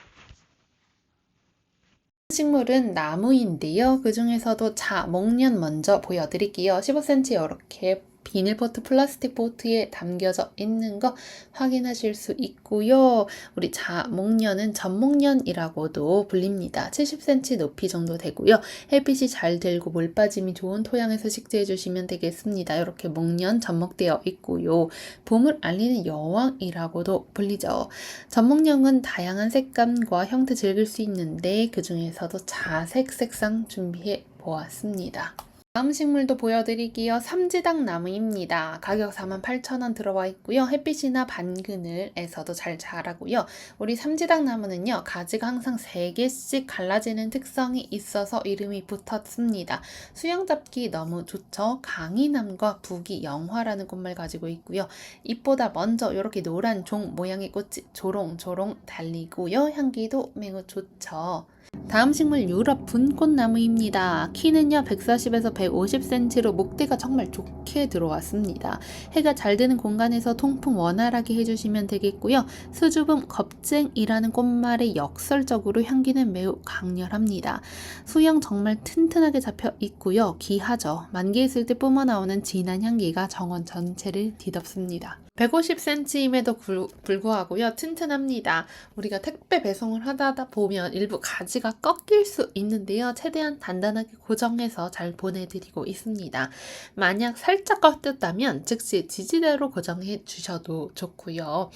식물은 나무인데요. 그 중에서도 목련 먼저 보여드릴게요. 15cm 이렇게 비닐포트, 플라스틱 포트에 담겨져 있는 거 확인하실 수 있고요. 우리 자목련은 전목련이라고도 불립니다. 70cm 높이 정도 되고요. 햇빛이 잘 들고 물 빠짐이 좋은 토양에서 식재해 주시면 되겠습니다. 이렇게 목련 접목되어 있고요. 봄을 알리는 여왕이라고도 불리죠. 전목련은 다양한 색감과 형태 즐길 수 있는데 그 중에서도 자색 색상 준비해 보았습니다. 다음 식물도 보여드릴게요. 삼지당 나무입니다. 가격 48,000원 들어와 있고요. 햇빛이나 반그늘에서도 잘 자라고요. 우리 삼지당 나무는요. 가지가 항상 3개씩 갈라지는 특성이 있어서 이름이 붙었습니다. 수영 잡기 너무 좋죠. 강이남과 부귀영화라는 꽃말 가지고 있고요. 잎보다 먼저 이렇게 노란 종 모양의 꽃이 조롱조롱 달리고요. 향기도 매우 좋죠. 다음 식물 유럽 분꽃나무입니다. 키는요 140에서 150cm로 목대가 정말 좋게 들어왔습니다. 해가 잘 드는 공간에서 통풍 원활하게 해주시면 되겠고요. 수줍음 겁쟁이라는 꽃말에 역설적으로 향기는 매우 강렬합니다. 수영 정말 튼튼하게 잡혀 있고요. 귀하죠. 만개했을 때 뿜어나오는 진한 향기가 정원 전체를 뒤덮습니다. 150cm임에도 불구하고요. 튼튼합니다. 우리가 택배 배송을 하다 보면 일부 가지가 꺾일 수 있는데요. 최대한 단단하게 고정해서 잘 보내드리고 있습니다. 만약 살짝 꺾였다면 즉시 지지대로 고정해 주셔도 좋고요.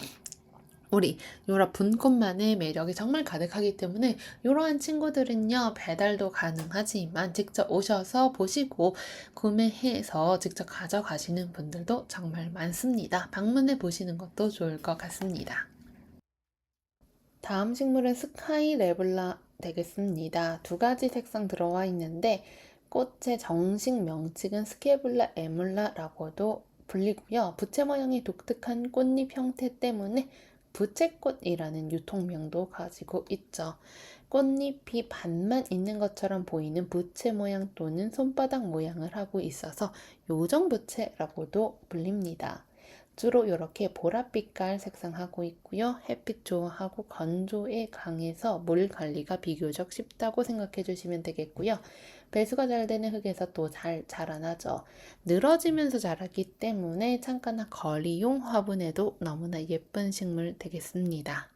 우리 유럽 분꽃만의 매력이 정말 가득하기 때문에 이러한 친구들은요 배달도 가능하지만 직접 오셔서 보시고 구매해서 직접 가져가시는 분들도 정말 많습니다. 방문해 보시는 것도 좋을 것 같습니다. 다음 식물은 스카이 레블라 되겠습니다. 2가지 색상 들어와 있는데 꽃의 정식 명칭은 스케블라 에물라라고도 불리고요. 부채 모양이 독특한 꽃잎 형태 때문에 부채꽃이라는 유통명도 가지고 있죠. 꽃잎이 반만 있는 것처럼 보이는 부채 모양 또는 손바닥 모양을 하고 있어서 요정부채라고도 불립니다. 주로 이렇게 보랏빛깔 색상하고 있고요. 햇빛 좋아하고 건조에 강해서 물 관리가 비교적 쉽다고 생각해 주시면 되겠고요. 배수가 잘 되는 흙에서 또 잘 자라나죠. 늘어지면서 자라기 때문에 창가나 거리용 화분에도 너무나 예쁜 식물 되겠습니다.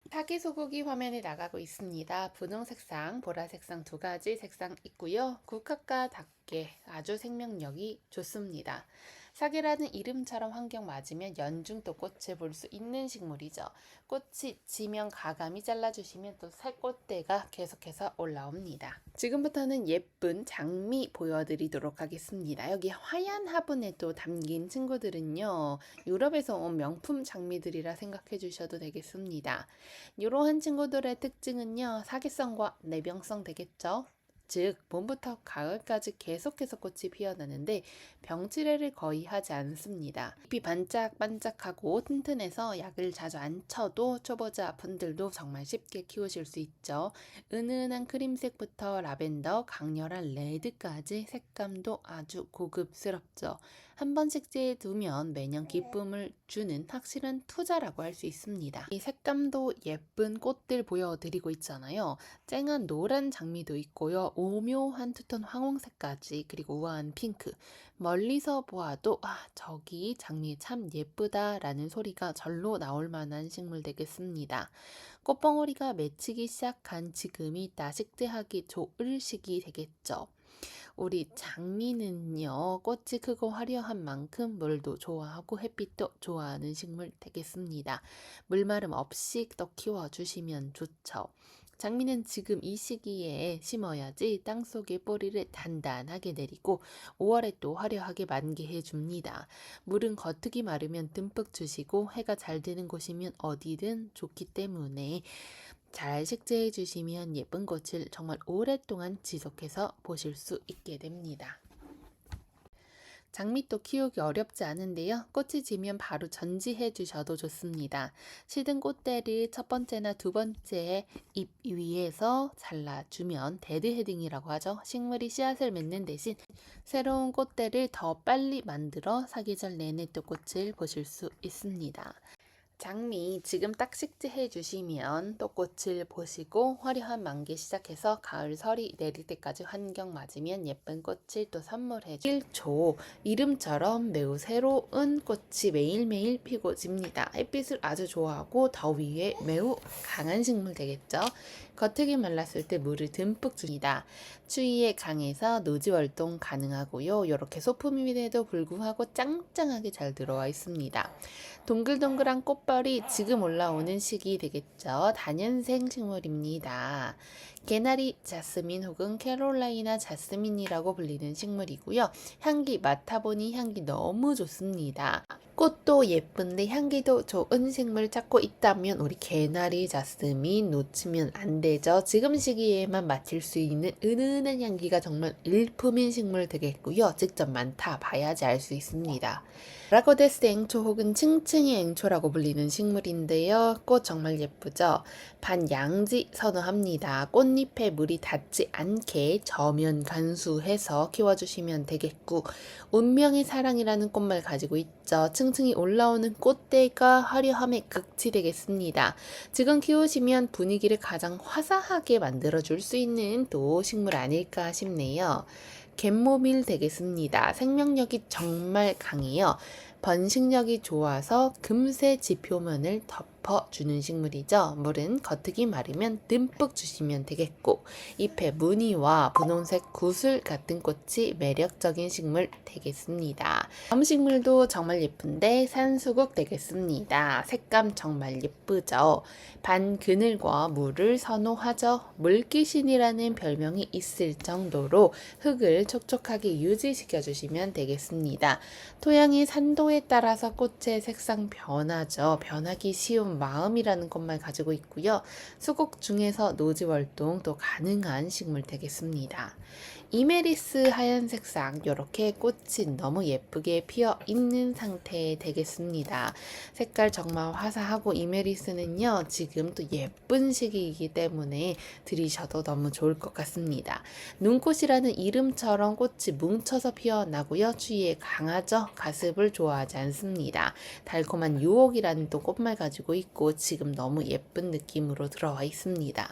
사기 소고기 화면에 나가고 있습니다. 분홍 색상, 보라 색상 2가지 색상 있고요. 국화과 닭게 아주 생명력이 좋습니다. 사기라는 이름처럼 환경 맞으면 연중도 꽃을 볼 수 있는 식물이죠. 꽃이 지면 가감히 잘라주시면 또 새 꽃대가 계속해서 올라옵니다. 지금부터는 예쁜 장미 보여드리도록 하겠습니다. 여기 하얀 화분에 또 담긴 친구들은요. 유럽에서 온 명품 장미들이라 생각해 주셔도 되겠습니다. 이러한 친구들의 특징은요. 사기성과 내병성 되겠죠. 즉 봄부터 가을까지 계속해서 꽃이 피어나는데 병치레를 거의 하지 않습니다. 잎이 반짝반짝하고 튼튼해서 약을 자주 안 쳐도 초보자 분들도 정말 쉽게 키우실 수 있죠. 은은한 크림색부터 라벤더, 강렬한 레드까지 색감도 아주 고급스럽죠. 한 번씩 재두면 매년 기쁨을 주는 확실한 투자라고 할 수 있습니다. 이 색감도 예쁜 꽃들 보여드리고 있잖아요. 쨍한 노란 장미도 있고요. 오묘한 투톤 황홍색까지 그리고 우아한 핑크. 멀리서 보아도 저기 장미 참 예쁘다 라는 소리가 절로 나올 만한 식물 되겠습니다. 꽃봉오리가 맺히기 시작한 지금이 따식대하기 좋을 시기 되겠죠. 우리 장미는요, 꽃이 크고 화려한 만큼 물도 좋아하고 햇빛도 좋아하는 식물 되겠습니다. 물마름 없이 또 키워주시면 좋죠. 장미는 지금 이 시기에 심어야지 땅속에 뿌리를 단단하게 내리고 5월에 또 화려하게 만개해 줍니다. 물은 겉흙이 마르면 듬뿍 주시고 해가 잘 드는 곳이면 어디든 좋기 때문에 잘 식재해 주시면 예쁜 꽃을 정말 오랫동안 지속해서 보실 수 있게 됩니다. 장미도 키우기 어렵지 않은데요. 꽃이 지면 바로 전지해 주셔도 좋습니다. 시든 꽃대를 첫 번째나 두 번째 잎 위에서 잘라주면 데드헤딩이라고 하죠. 식물이 씨앗을 맺는 대신 새로운 꽃대를 더 빨리 만들어 사계절 내내 또 꽃을 보실 수 있습니다. 장미 지금 딱 식재해 주시면 또 꽃을 보시고 화려한 만개 시작해서 가을 설이 내릴 때까지 환경 맞으면 예쁜 꽃을 또 선물해 주 1초 이름처럼 매우 새로운 꽃이 매일매일 피고 집니다. 햇빛을 아주 좋아하고 더위에 매우 강한 식물 되겠죠. 겉흙이 말랐을 때 물을 듬뿍 줍니다. 추위에 강해서 노지 활동 가능하고요. 이렇게 소품임에도 불구하고 짱짱하게 잘 들어와 있습니다. 동글동글한 꽃벌이 지금 올라오는 시기 되겠죠. 다년생 식물입니다. 개나리 자스민 혹은 캐롤라이나 자스민이라고 불리는 식물이고요. 향기 맡아보니 향기 너무 좋습니다. 꽃도 예쁜데 향기도 좋은 식물 찾고 있다면 우리 개나리 자스민 놓치면 안 되죠. 지금 시기에만 맡을 수 있는 은은한 향기가 정말 일품인 식물 되겠고요. 직접 맡아 봐야지 알 수 있습니다. 라고데스 앵초 혹은 층층이 앵초라고 불리는 식물인데요. 꽃 정말 예쁘죠? 반양지 선호합니다. 꽃잎에 물이 닿지 않게 저면 간수해서 키워주시면 되겠고 운명의 사랑이라는 꽃말 가지고 있죠. 층층이 올라오는 꽃대가 화려함의 극치 되겠습니다. 지금 키우시면 분위기를 가장 화사하게 만들어줄 수 있는 또 식물 아닐까 싶네요. 갯모밀 되겠습니다. 생명력이 정말 강해요. 번식력이 좋아서 금세 지표면을 덮어주는 식물이죠. 물은 겉흙이 마르면 듬뿍 주시면 되겠고 잎에 무늬와 분홍색 구슬 같은 꽃이 매력적인 식물 되겠습니다. 다음 식물도 정말 예쁜데 산수국 되겠습니다. 색감 정말 예쁘죠. 반그늘과 물을 선호하죠. 물귀신이라는 별명이 있을 정도로 흙을 촉촉하게 유지시켜 주시면 되겠습니다. 토양의 산도에 따라서 꽃의 색상 변하죠. 변하기 쉬운 마음이라는 것만 가지고 있고요. 수국 중에서 노지 활동도 가능한 식물 되겠습니다. 이메리스 하얀 색상 이렇게 꽃이 너무 예쁘게 피어 있는 상태 되겠습니다. 색깔 정말 화사하고 이메리스는요 지금 또 예쁜 시기이기 때문에 들이셔도 너무 좋을 것 같습니다. 눈꽃이라는 이름처럼 꽃이 뭉쳐서 피어나고요. 추위에 강하죠. 가습을 좋아하지 않습니다. 달콤한 유혹이라는 또 꽃말 가지고 있고 지금 너무 예쁜 느낌으로 들어와 있습니다.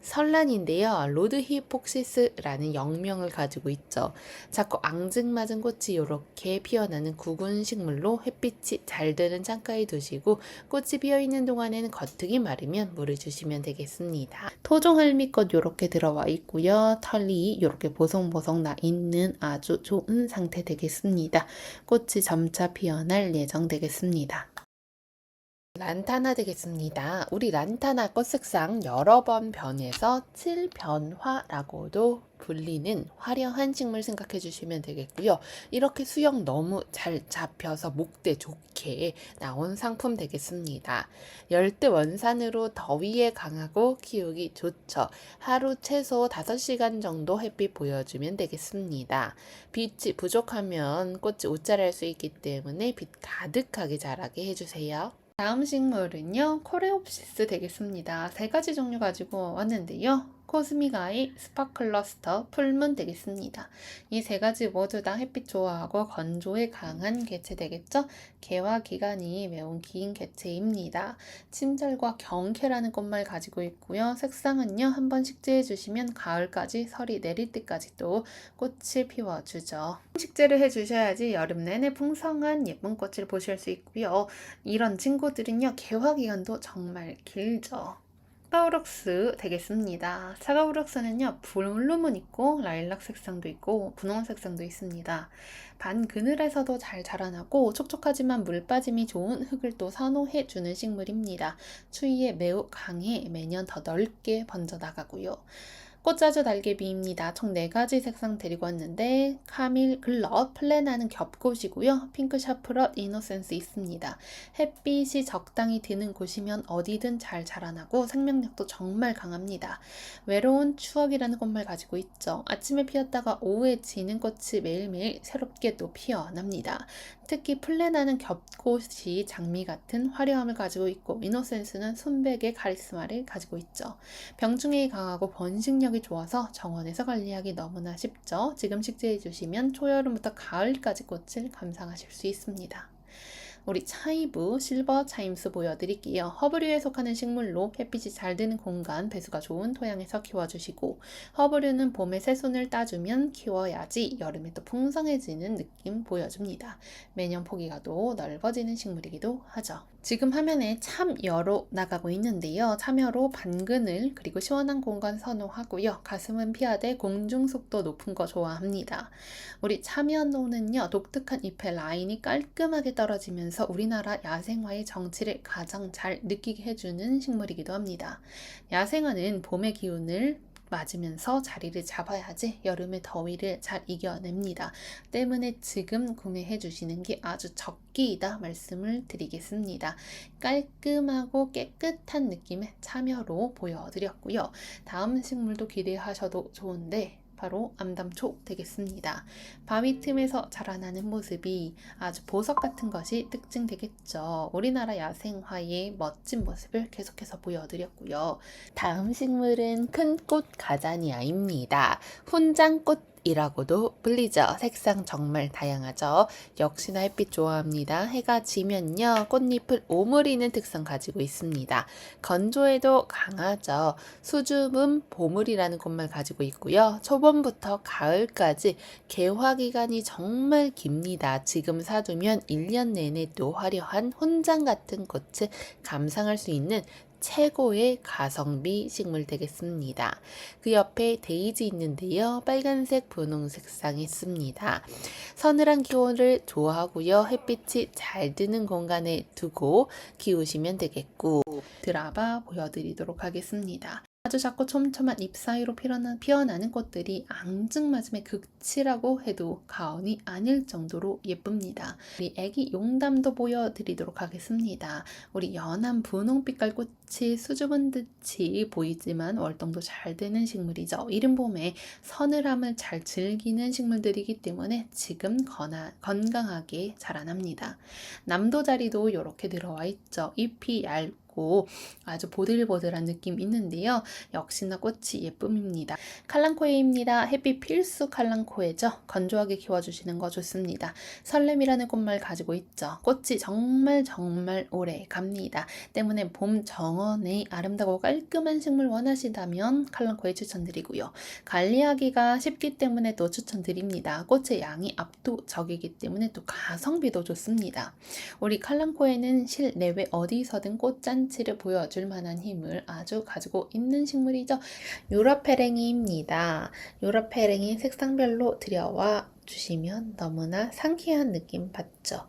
설란인데요. 로드히폭시스라는 영명을 가지고 있죠. 자꾸 앙증맞은 꽃이 이렇게 피어나는 구근 식물로 햇빛이 잘 드는 창가에 두시고 꽃이 피어있는 동안에는 겉흙이 마르면 물을 주시면 되겠습니다. 토종할미꽃 이렇게 들어와 있고요. 털이 이렇게 보송보송 나 있는 아주 좋은 상태 되겠습니다. 꽃이 점차 피어날 예정 되겠습니다. 란타나 되겠습니다. 우리 란타나 꽃 색상 여러 번 변해서 7변화라고도 불리는 화려한 식물 생각해 주시면 되겠고요. 이렇게 수영 너무 잘 잡혀서 목대 좋게 나온 상품 되겠습니다. 열대 원산으로 더위에 강하고 키우기 좋죠. 하루 최소 5시간 정도 햇빛 보여주면 되겠습니다. 빛이 부족하면 꽃이 옷자랄 수 있기 때문에 빛 가득하게 자라게 해주세요. 다음 식물은요, 코레옵시스 되겠습니다. 3가지 종류 가지고 왔는데요. 코스미가이, 스파클러스터, 풀문 되겠습니다. 이 3가지 모두 다 햇빛 좋아하고 건조에 강한 개체 되겠죠? 개화 기간이 매우 긴 개체입니다. 친절과 경쾌라는 꽃말 가지고 있고요. 색상은요, 한번 식재해 주시면 가을까지 설이 내릴 때까지 또 꽃을 피워주죠. 식재를 해주셔야지 여름 내내 풍성한 예쁜 꽃을 보실 수 있고요. 이런 친구들은요, 개화 기간도 정말 길죠. 차가우럭스 되겠습니다. 차가우럭스는요, 블루문 있고 라일락 색상도 있고 분홍 색상도 있습니다. 반그늘에서도 잘 자라나고 촉촉하지만 물 빠짐이 좋은 흙을 또 선호해주는 식물입니다. 추위에 매우 강해 매년 더 넓게 번져나가고요. 꽃자주 날개비입니다. 총 4가지 색상 데리고 왔는데 카밀, 글럿, 플레나는 겹꽃이고요. 핑크 샤프럿, 이노센스 있습니다. 햇빛이 적당히 드는 곳이면 어디든 잘 자라나고 생명력도 정말 강합니다. 외로운 추억이라는 꽃말 가지고 있죠. 아침에 피었다가 오후에 지는 꽃이 매일매일 새롭게 또 피어납니다. 특히 플레나는 겹꽃이 장미 같은 화려함을 가지고 있고 이노센스는 순백의 카리스마를 가지고 있죠. 병충해에 강하고 번식력이 좋아서 정원에서 관리하기 너무나 쉽죠. 지금 식재해 주시면 초여름부터 가을까지 꽃을 감상하실 수 있습니다. 우리 차이브 실버 차임스 보여드릴게요. 허브류에 속하는 식물로 햇빛이 잘 드는 공간, 배수가 좋은 토양에서 키워주시고, 허브류는 봄에 새순을 따주면 키워야지 여름에 또 풍성해지는 느낌 보여줍니다. 매년 포기가 또 넓어지는 식물이기도 하죠. 지금 화면에 참여로 나가고 있는데요. 참여로 반그늘 그리고 시원한 공간 선호하고요. 가슴은 피하되 공중 속도 높은 거 좋아합니다. 우리 참여로는요. 독특한 잎의 라인이 깔끔하게 떨어지면서 우리나라 야생화의 정취를 가장 잘 느끼게 해주는 식물이기도 합니다. 야생화는 봄의 기운을 맞으면서 자리를 잡아야지 여름의 더위를 잘 이겨냅니다. 때문에 지금 구매해 주시는 게 아주 적기이다 말씀을 드리겠습니다. 깔끔하고 깨끗한 느낌의 참여로 보여드렸고요. 다음 식물도 기대하셔도 좋은데 바로 암담초 되겠습니다. 바위 틈에서 자라나는 모습이 아주 보석 같은 것이 특징되겠죠. 우리나라 야생화의 멋진 모습을 계속해서 보여드렸고요. 다음 식물은 큰 꽃 가자니아입니다. 훈장꽃 이라고도 불리죠. 색상 정말 다양하죠. 역시나 햇빛 좋아합니다. 해가 지면요 꽃잎을 오므리는 특성 가지고 있습니다. 건조에도 강하죠. 수줍음 보물이라는 꽃말 가지고 있고요. 초봄부터 가을까지 개화 기간이 정말 깁니다. 지금 사두면 1년 내내 또 화려한 훈장 같은 꽃을 감상할 수 있는 최고의 가성비 식물 되겠습니다. 그 옆에 데이지 있는데요. 빨간색, 분홍색 쌍이 있습니다. 서늘한 기온을 좋아하고요. 햇빛이 잘 드는 공간에 두고 키우시면 되겠고, 드라바 보여드리도록 하겠습니다. 아주 작고 촘촘한 잎 사이로 피어나는 꽃들이 앙증맞음의 극치라고 해도 과언이 아닐 정도로 예쁩니다. 우리 애기 용담도 보여드리도록 하겠습니다. 우리 연한 분홍빛깔 꽃이 수줍은 듯이 보이지만 월동도 잘 되는 식물이죠. 이른 봄에 서늘함을 잘 즐기는 식물들이기 때문에 지금 건강하게 자라납니다. 남도자리도 이렇게 들어와 있죠. 잎이 얇고 아주 보들보들한 느낌 있는데요. 역시나 꽃이 예쁨입니다. 칼랑코에입니다. 햇빛 필수 칼랑코에죠. 건조하게 키워주시는 거 좋습니다. 설렘이라는 꽃말 가지고 있죠. 꽃이 정말 오래 갑니다. 때문에 봄 정원에 아름다고 깔끔한 식물 원하시다면 칼랑코에 추천드리고요. 관리하기가 쉽기 때문에 또 추천드립니다. 꽃의 양이 압도적이기 때문에 또 가성비도 좋습니다. 우리 칼랑코에는 실내외 어디서든 꽃잔치를 보여줄 만한 힘을 아주 가지고 있는 식물이죠. 유럽페랭이입니다. 유럽페랭이 색상별로 들여와 주시면 너무나 상쾌한 느낌 받죠.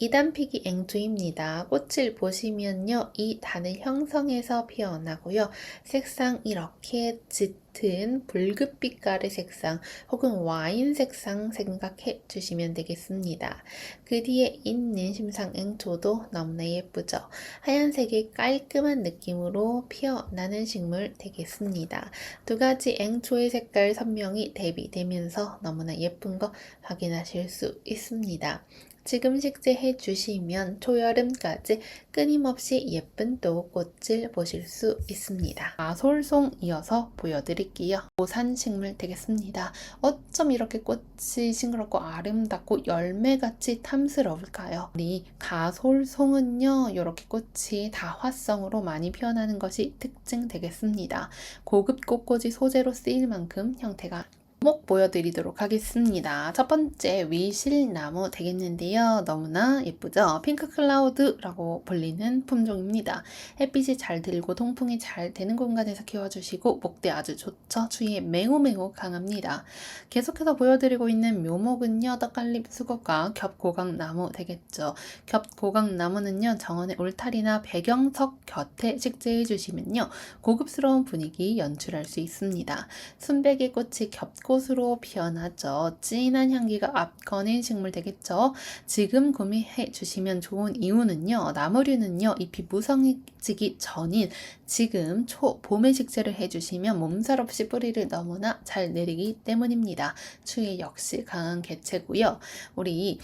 2단피기 앵두입니다. 꽃을 보시면요. 이 단을 형성해서 피어나고요. 색상 이렇게 짙은 붉은빛깔의 색상 혹은 와인 색상 생각해 주시면 되겠습니다. 그 뒤에 있는 심상 앵초도 너무나 예쁘죠. 하얀색의 깔끔한 느낌으로 피어나는 식물 되겠습니다. 두 가지 앵초의 색깔 선명히 대비되면서 너무나 예쁜 거 확인하실 수 있습니다. 지금 식재해 주시면 초여름까지 끊임없이 예쁜 또 꽃을 보실 수 있습니다. 아솔송 이어서 보여드릴게요. 고산식물 되겠습니다. 어쩜 이렇게 꽃이 싱그럽고 아름답고 열매같이 탐스러울까요? 우리 가솔송은요. 이렇게 꽃이 다화성으로 많이 피어나는 것이 특징 되겠습니다. 고급 꽃꽂이 소재로 쓰일 만큼 형태가 목 보여드리도록 하겠습니다. 첫 번째 위실나무 되겠는데요. 너무나 예쁘죠? 핑크 클라우드라고 불리는 품종입니다. 햇빛이 잘 들고 통풍이 잘 되는 공간에서 키워주시고 목대 아주 좋죠? 추위에 매우 강합니다. 계속해서 보여드리고 있는 묘목은요. 떡갈립 수국과 겹고강나무 되겠죠. 겹고강나무는요. 정원의 울타리나 배경석 곁에 식재해 주시면요. 고급스러운 분위기 연출할 수 있습니다. 순백의 꽃이 겹꽃으로 피어나죠. 진한 향기가 앞거는 식물 되겠죠. 지금 구매해 주시면 좋은 이유는요. 나무류는요. 잎이 무성해지기 전인 지금 봄에 식재를 해주시면 몸살 없이 뿌리를 너무나 잘 내리기 때문입니다. 추위에 역시 강한 개체고요. 우리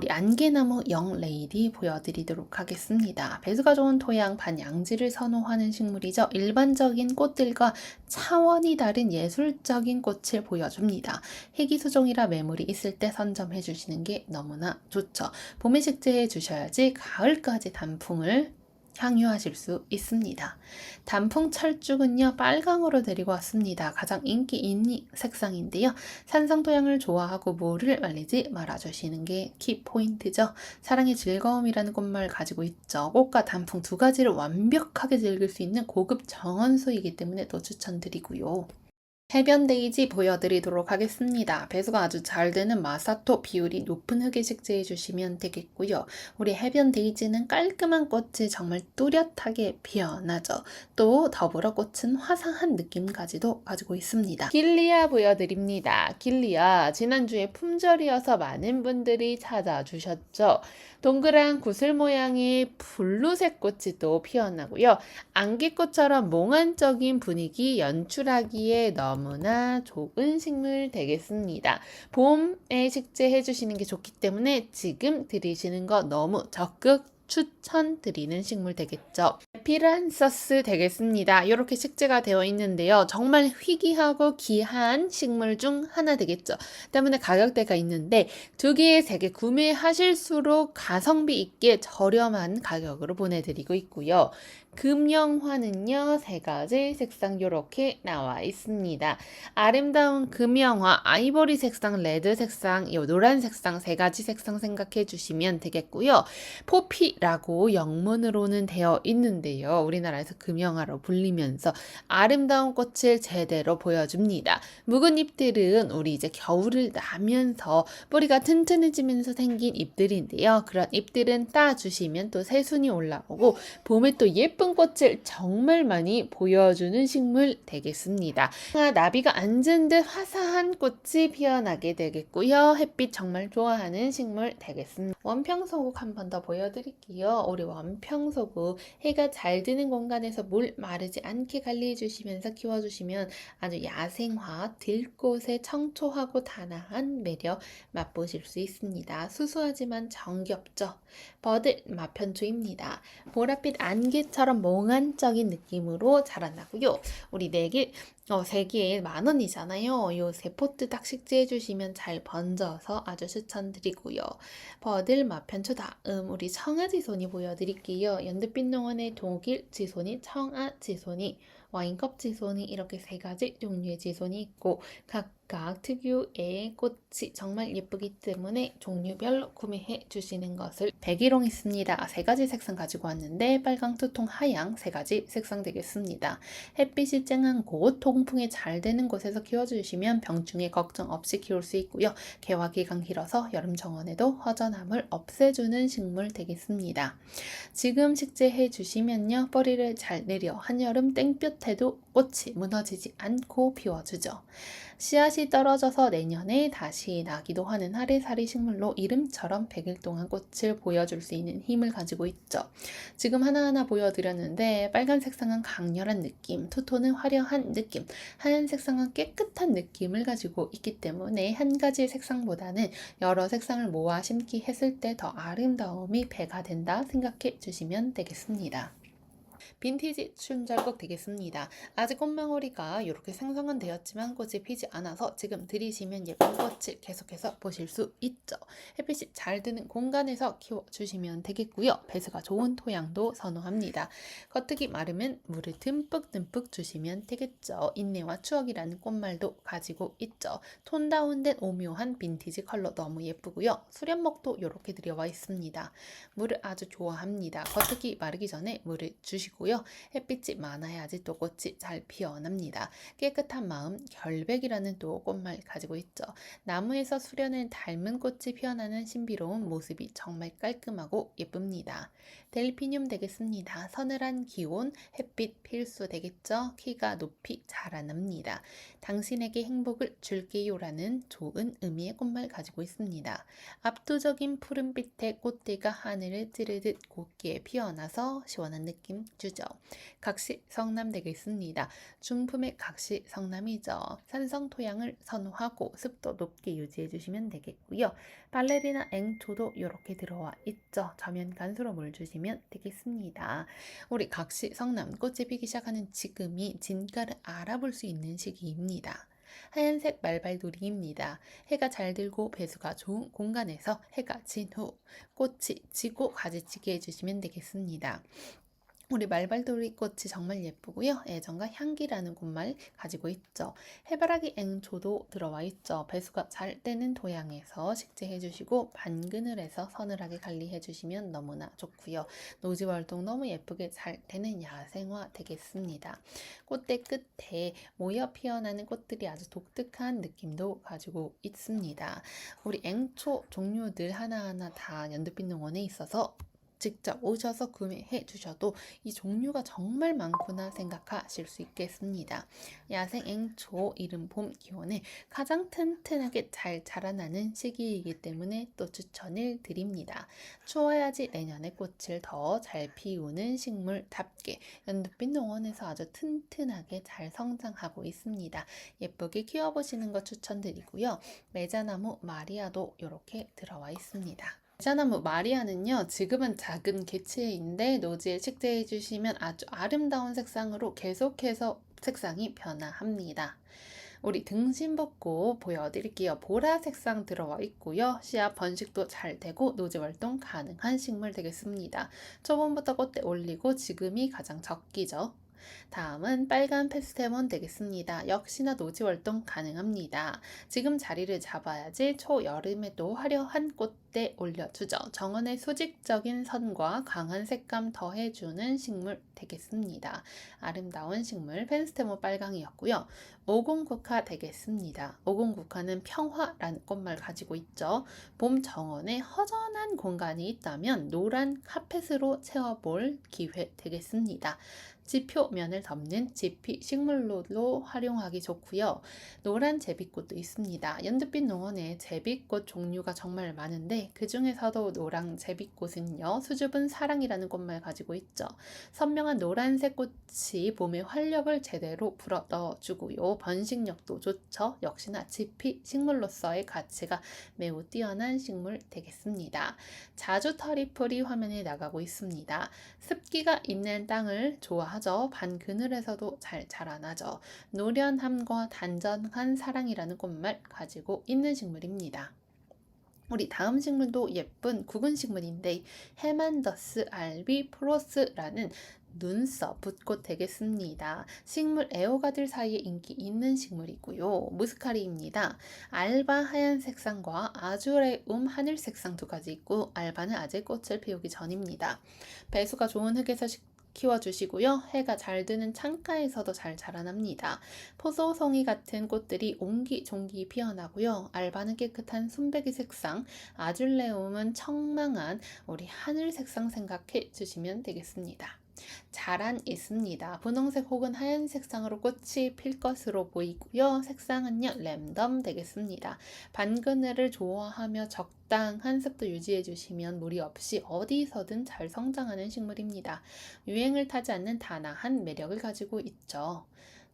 안개나무 영레이디 보여드리도록 하겠습니다. 배수가 좋은 토양 반양지를 선호하는 식물이죠. 일반적인 꽃들과 차원이 다른 예술적인 꽃을 보여 보여줍니다. 희귀수종이라 매물이 있을 때 선점해 주시는 게 너무나 좋죠. 봄에 식재해 주셔야지 가을까지 단풍을 향유하실 수 있습니다. 단풍 철쭉은요, 빨강으로 데리고 왔습니다. 가장 인기 있는 색상인데요. 산성 토양을 좋아하고 물을 말리지 말아주시는 게 키포인트죠. 사랑의 즐거움이라는 꽃말 가지고 있죠. 꽃과 단풍 두 가지를 완벽하게 즐길 수 있는 고급 정원수이기 때문에 또 추천드리고요. 해변 데이지 보여드리도록 하겠습니다. 배수가 아주 잘 되는 마사토 비율이 높은 흙에 식재해 주시면 되겠고요. 우리 해변 데이지는 깔끔한 꽃이 정말 뚜렷하게 피어나죠. 또 더불어 꽃은 화사한 느낌까지도 가지고 있습니다. 길리아 보여드립니다. 길리아 지난주에 품절이어서 많은 분들이 찾아주셨죠. 동그란 구슬 모양의 블루색 꽃이 또 피어나고요. 안개꽃처럼 몽환적인 분위기 연출하기에 너무나 좋은 식물 되겠습니다. 봄에 식재해 주시는 게 좋기 때문에 지금 들이시는 거 너무 적극 추천드리는 식물 되겠죠. 에피란서스 되겠습니다. 이렇게 식재가 되어 있는데요. 정말 희귀하고 귀한 식물 중 하나 되겠죠. 때문에 가격대가 있는데 2개, 3개 구매하실수록 가성비 있게 저렴한 가격으로 보내드리고 있고요. 금영화는요, 3가지 색상 이렇게 나와 있습니다. 아름다운 금영화, 아이보리 색상, 레드 색상, 요 노란 색상 3가지 색상 생각해 주시면 되겠고요. 포피라고 영문으로는 되어 있는데요. 우리나라에서 금영화로 불리면서 아름다운 꽃을 제대로 보여줍니다. 묵은 잎들은 우리 이제 겨울을 나면서 뿌리가 튼튼해지면서 생긴 잎들인데요. 그런 잎들은 따주시면 또 새순이 올라오고 봄에 또 예쁜 꽃을 정말 많이 보여주는 식물 되겠습니다. 나비가 앉은 듯 화사한 꽃이 피어나게 되겠고요. 햇빛 정말 좋아하는 식물 되겠습니다. 원평소국 한 번 더 보여드릴게요. 우리 원평소국 해가 잘 드는 공간에서 물 마르지 않게 관리해 주시면서 키워주시면 아주 야생화 들꽃의 청초하고 단아한 매력 맛보실 수 있습니다. 수수하지만 정겹죠. 버들 마편초입니다. 보랏빛 안개처럼 몽환적인 느낌으로 자라나고요. 우리 3개에 10,000원이잖아요. 요 3포트 딱 식재해 주시면 잘 번져서 아주 추천드리고요. 버들 마편초 다음 우리 청아지손이 보여드릴게요. 연두빛 농원의 독일 지손이, 청아지손이, 와인컵 지손이 이렇게 3가지 종류의 지손이 있고 각각 특유의 꽃이 정말 예쁘기 때문에 종류별로 구매해 주시는 것을 백일홍 있습니다. 3가지 색상 가지고 왔는데 빨강, 투통, 하양 3가지 색상 되겠습니다. 햇빛이 쨍한 곳, 통풍이 잘 되는 곳에서 키워주시면 병충해 걱정 없이 키울 수 있고요. 개화 기간 길어서 여름 정원에도 허전함을 없애주는 식물 되겠습니다. 지금 식재해 주시면요. 뿌리를 잘 내려 한여름 땡볕에도 꽃이 무너지지 않고 피워주죠. 씨앗이 떨어져서 내년에 다시 나기도 하는 하래살이 식물로 이름처럼 100일 동안 꽃을 보여줄 수 있는 힘을 가지고 있죠. 지금 하나하나 보여드렸는데 빨간 색상은 강렬한 느낌, 투톤은 화려한 느낌, 하얀 색상은 깨끗한 느낌을 가지고 있기 때문에 한 가지의 색상보다는 여러 색상을 모아 심기 했을 때 더 아름다움이 배가 된다 생각해 주시면 되겠습니다. 빈티지 춘절국 되겠습니다. 아직 꽃망울이가 이렇게 생성은 되었지만 꽃이 피지 않아서 지금 들이시면 예쁜 꽃을 계속해서 보실 수 있죠. 햇빛이 잘 드는 공간에서 키워주시면 되겠고요. 배수가 좋은 토양도 선호합니다. 겉흙이 마르면 물을 듬뿍 주시면 되겠죠. 인내와 추억이라는 꽃말도 가지고 있죠. 톤 다운된 오묘한 빈티지 컬러 너무 예쁘고요. 수련목도 이렇게 들여와 있습니다. 물을 아주 좋아합니다. 겉흙이 마르기 전에 물을 주시고요. 햇빛이 많아야지 또 꽃이 잘 피어납니다. 깨끗한 마음, 결백이라는 또 꽃말 가지고 있죠. 나무에서 수련을 닮은 꽃이 피어나는 신비로운 모습이 정말 깔끔하고 예쁩니다. 델피늄 되겠습니다. 서늘한 기온, 햇빛 필수 되겠죠. 키가 높이 자라납니다. 당신에게 행복을 줄게요라는 좋은 의미의 꽃말 가지고 있습니다. 압도적인 푸른빛의 꽃대가 하늘을 찌르듯 곱게 피어나서 시원한 느낌 주죠. 각시성남 되겠습니다. 중품의 각시성남이죠. 산성 토양을 선호하고 습도 높게 유지해 주시면 되겠고요. 발레리나 앵초도 이렇게 들어와 있죠. 저면 간수로 물 주시면 되겠습니다. 우리 각시성남 꽃이 피기 시작하는 지금이 진가를 알아볼 수 있는 시기입니다. 하얀색 말발놀이입니다. 해가 잘 들고 배수가 좋은 공간에서 해가 진 후 꽃이 지고 가지치기 해주시면 되겠습니다. 우리 말발도리 꽃이 정말 예쁘고요. 애정과 향기라는 꽃말 가지고 있죠. 해바라기 앵초도 들어와 있죠. 배수가 잘 되는 토양에서 식재해 주시고 반그늘에서 서늘하게 관리해 주시면 너무나 좋고요. 노지 활동 너무 예쁘게 잘 되는 야생화 되겠습니다. 꽃대 끝에 모여 피어나는 꽃들이 아주 독특한 느낌도 가지고 있습니다. 우리 앵초 종류들 하나하나 다 연두빛 농원에 있어서 직접 오셔서 구매해 주셔도 이 종류가 정말 많구나 생각하실 수 있겠습니다. 야생 앵초 이른 봄 기온에 가장 튼튼하게 잘 자라나는 시기이기 때문에 또 추천을 드립니다. 추워야지 내년에 꽃을 더 잘 피우는 식물답게 연두빛 농원에서 아주 튼튼하게 잘 성장하고 있습니다. 예쁘게 키워보시는 거 추천드리고요. 매자나무 마리아도 이렇게 들어와 있습니다. 매자나무 마리아는요, 지금은 작은 개체인데 노지에 식재해 주시면 아주 아름다운 색상으로 계속해서 색상이 변화합니다. 우리 등심벚꽃 보여드릴게요. 보라 색상 들어와 있고요. 씨앗 번식도 잘 되고 노지 활동 가능한 식물 되겠습니다. 초봄부터 꽃대 올리고 지금이 가장 적기죠. 다음은 빨간 페스테몬 되겠습니다. 역시나 노지 활동 가능합니다. 지금 자리를 잡아야지 초여름에도 화려한 꽃대 올려주죠. 정원의 수직적인 선과 강한 색감 더해주는 식물 되겠습니다. 아름다운 식물 페스테몬 빨강이었고요. 오공국화 되겠습니다. 오공국화는 평화라는 꽃말 가지고 있죠. 봄 정원에 허전한 공간이 있다면 노란 카펫으로 채워볼 기회 되겠습니다. 지표면을 덮는 지피 식물로도 활용하기 좋고요. 노란 제비꽃도 있습니다. 연두빛 농원에 제비꽃 종류가 정말 많은데 그 중에서도 노랑 제비꽃은요. 수줍은 사랑이라는 꽃말 가지고 있죠. 선명한 노란색 꽃이 봄의 활력을 제대로 불어 넣어주고요. 번식력도 좋죠. 역시나 지피 식물로서의 가치가 매우 뛰어난 식물 되겠습니다. 자주 털이풀이 화면에 나가고 있습니다. 습기가 있는 땅을 좋아하죠. 반그늘에서도 잘 자라나죠. 노련함과 단정한 사랑이라는 꽃말 가지고 있는 식물입니다. 우리 다음 식물도 예쁜 구근 식물인데 헤만더스 알비프로스라는 눈썹 붓꽃 되겠습니다. 식물 애호가들 사이에 인기 있는 식물이고요. 무스카리입니다. 알바 하얀 색상과 아주레움 하늘 색상 두 가지 있고 알바는 아직 꽃을 피우기 전입니다. 배수가 좋은 흙에서 키워주시고요. 해가 잘 드는 창가에서도 잘 자라납니다. 포도송이 같은 꽃들이 옹기종기 피어나고요. 알바는 깨끗한 순백이 색상, 아줄레움은 청망한 우리 하늘 색상 생각해 주시면 되겠습니다. 자란 있습니다. 분홍색 혹은 하얀 색상으로 꽃이 필 것으로 보이고요. 색상은요 랜덤 되겠습니다. 반그늘을 좋아하며 적당한 습도 유지해 주시면 무리 없이 어디서든 잘 성장하는 식물입니다. 유행을 타지 않는 단아한 매력을 가지고 있죠.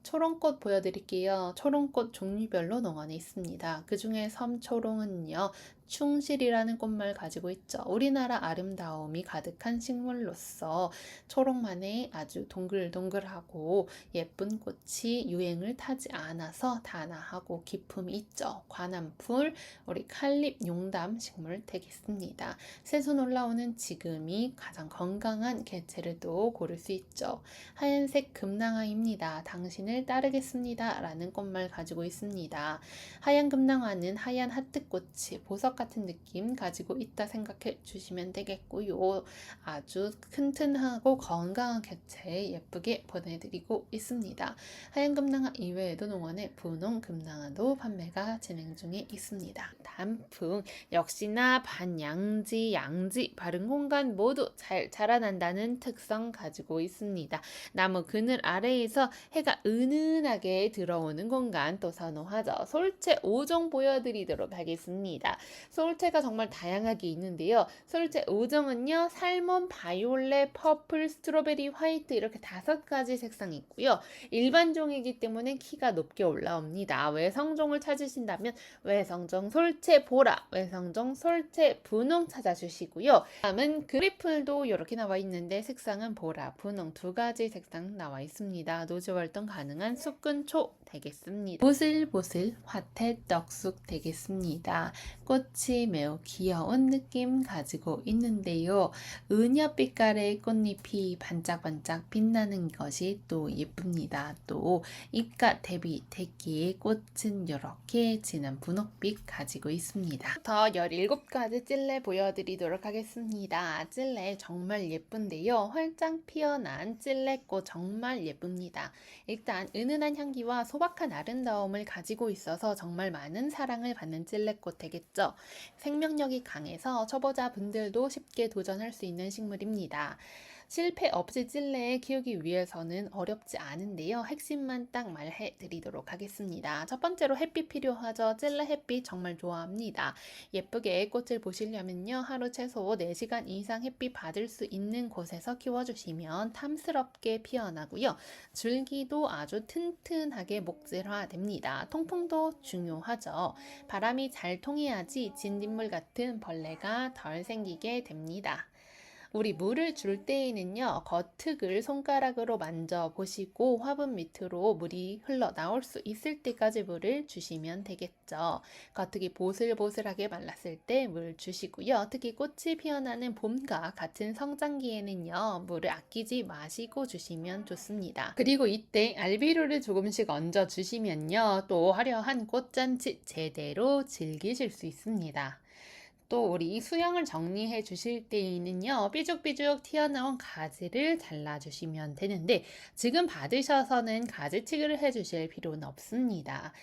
초롱꽃 보여드릴게요. 초롱꽃 종류별로 농원에 있습니다. 그 중에 섬초롱은요. 충실이라는 꽃말 가지고 있죠. 우리나라 아름다움이 가득한 식물로서 초롱만의 아주 동글동글하고 예쁜 꽃이 유행을 타지 않아서 단아하고 기품이 있죠. 관암풀, 우리 칼립 용담 식물 되겠습니다. 새순 올라오는 지금이 가장 건강한 개체를 또 고를 수 있죠. 하얀색 금낭화입니다. 당신을 따르겠습니다. 라는 꽃말 가지고 있습니다. 하얀 금낭화는 하얀 하트꽃이 보석 같은 느낌 가지고 있다 생각해 주시면 되겠고요. 아주 튼튼하고 건강한 개체 예쁘게 보내드리고 있습니다. 하얀 금낭화 이외에도 농원에 분홍 금낭화도 판매가 진행 중에 있습니다. 단풍 역시나 반양지, 양지, 바른 공간 모두 잘 자라난다는 특성 가지고 있습니다. 나무 그늘 아래에서 해가 은은하게 들어오는 공간 또 선호하죠. 솔채 5종 보여드리도록 하겠습니다. 솔채가 정말 다양하게 있는데요. 솔채 5종은요. 살몬, 바이올렛, 퍼플, 스트로베리, 화이트 이렇게 5가지 색상이 있고요. 일반 종이기 때문에 키가 높게 올라옵니다. 외성종을 찾으신다면 외성종 솔채 솔채 보라, 외성종 솔채 분홍 찾아주시고요. 다음은 그리플도 이렇게 나와 있는데 색상은 보라, 분홍 두 가지 색상 나와 있습니다. 노즈 활동 가능한 숙근초 되겠습니다. 보슬보슬 화태떡쑥 되겠습니다. 꽃이 매우 귀여운 느낌 가지고 있는데요. 은여빛깔의 꽃잎이 반짝반짝 빛나는 것이 또 예쁩니다. 또 잎과 대비 대기의 꽃은 이렇게 진한 분홍빛 가지고 있습니다. 더 17가지 찔레 보여드리도록 하겠습니다. 찔레 정말 예쁜데요. 활짝 피어난 찔레꽃 정말 예쁩니다. 일단 은은한 향기와 소박한 아름다움을 가지고 있어서 정말 많은 사랑을 받는 찔레꽃 되겠죠. 생명력이 강해서 초보자분들도 쉽게 도전할 수 있는 식물입니다. 실패 없이 찔레 키우기 위해서는 어렵지 않은데요. 핵심만 딱 말해 드리도록 하겠습니다. 첫 번째로 햇빛 필요하죠. 찔레 햇빛 정말 좋아합니다. 예쁘게 꽃을 보시려면요. 하루 최소 4시간 이상 햇빛 받을 수 있는 곳에서 키워주시면 탐스럽게 피어나고요. 줄기도 아주 튼튼하게 목질화됩니다. 통풍도 중요하죠. 바람이 잘 통해야지 진딧물 같은 벌레가 덜 생기게 됩니다. 우리 물을 줄 때에는요, 겉흙을 손가락으로 만져보시고 화분 밑으로 물이 흘러나올 수 있을 때까지 물을 주시면 되겠죠. 겉흙이 보슬보슬하게 말랐을 때 물 주시고요. 특히 꽃이 피어나는 봄과 같은 성장기에는요, 물을 아끼지 마시고 주시면 좋습니다. 그리고 이때 알비루를 조금씩 얹어 주시면요, 또 화려한 꽃잔치 제대로 즐기실 수 있습니다. 또 우리 수영을 정리해 주실 때에는요, 삐죽삐죽 튀어나온 가지를 잘라주시면 되는데 지금 받으셔서는 가지치기를 해주실 필요는 없습니다.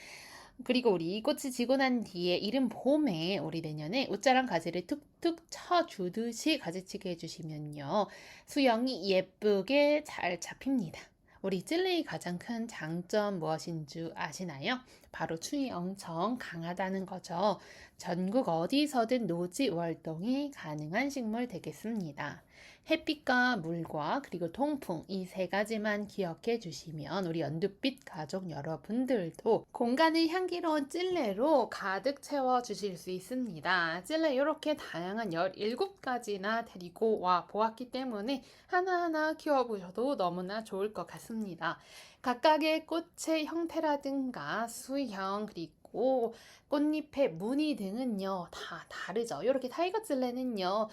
그리고 우리 이 꽃이 지고 난 뒤에 이른 봄에 우리 내년에 웃자랑 가지를 툭툭 쳐주듯이 가지치기 해주시면요, 수영이 예쁘게 잘 잡힙니다. 우리 찔레의 가장 큰 장점 무엇인 줄 아시나요? 바로 충이 엄청 강하다는 거죠. 전국 어디서든 노지 활동이 가능한 식물 되겠습니다. 햇빛과 물과 그리고 통풍 이 세 가지만 기억해 주시면 우리 연두빛 가족 여러분들도 공간을 향기로운 찔레로 가득 채워 주실 수 있습니다. 찔레 이렇게 다양한 17가지나 데리고 와 보았기 때문에 하나하나 키워보셔도 너무나 좋을 것 같습니다. 각각의 꽃의 형태라든가 수형 그리고 꽃잎의 무늬 등은요 다 다르죠. 이렇게 타이거 찔레는요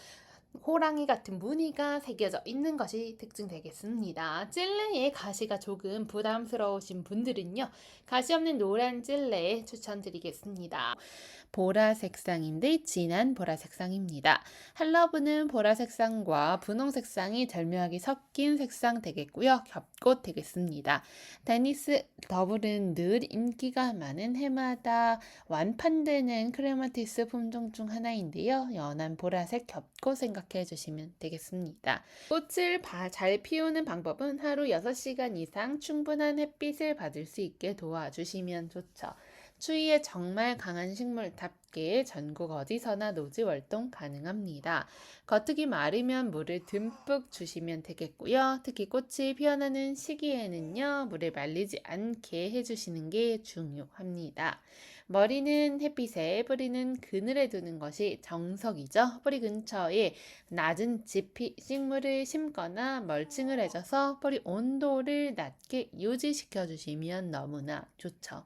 호랑이 같은 무늬가 새겨져 있는 것이 특징되겠습니다. 찔레의 가시가 조금 부담스러우신 분들은요, 가시 없는 노란 찔레 추천드리겠습니다. 보라 색상인데 진한 보라 색상입니다. 할러브는 보라 색상과 분홍 색상이 절묘하게 섞인 색상 되겠고요. 겹꽃 되겠습니다. 데니스 더블은 늘 인기가 많은 해마다 완판되는 크레마티스 품종 중 하나인데요. 연한 보라색 겹꽃 생각해 주시면 되겠습니다. 꽃을 잘 피우는 방법은 하루 6시간 이상 충분한 햇빛을 받을 수 있게 도와주시면 좋죠. 추위에 정말 강한 식물답게 전국 어디서나 노지 활동 가능합니다. 겉흙이 마르면 물을 듬뿍 주시면 되겠고요. 특히 꽃이 피어나는 시기에는요, 물을 말리지 않게 해주시는 게 중요합니다. 머리는 햇빛에, 뿌리는 그늘에 두는 것이 정석이죠. 뿌리 근처에 낮은 지피 식물을 심거나 멀칭을 해줘서 뿌리 온도를 낮게 유지시켜 주시면 너무나 좋죠.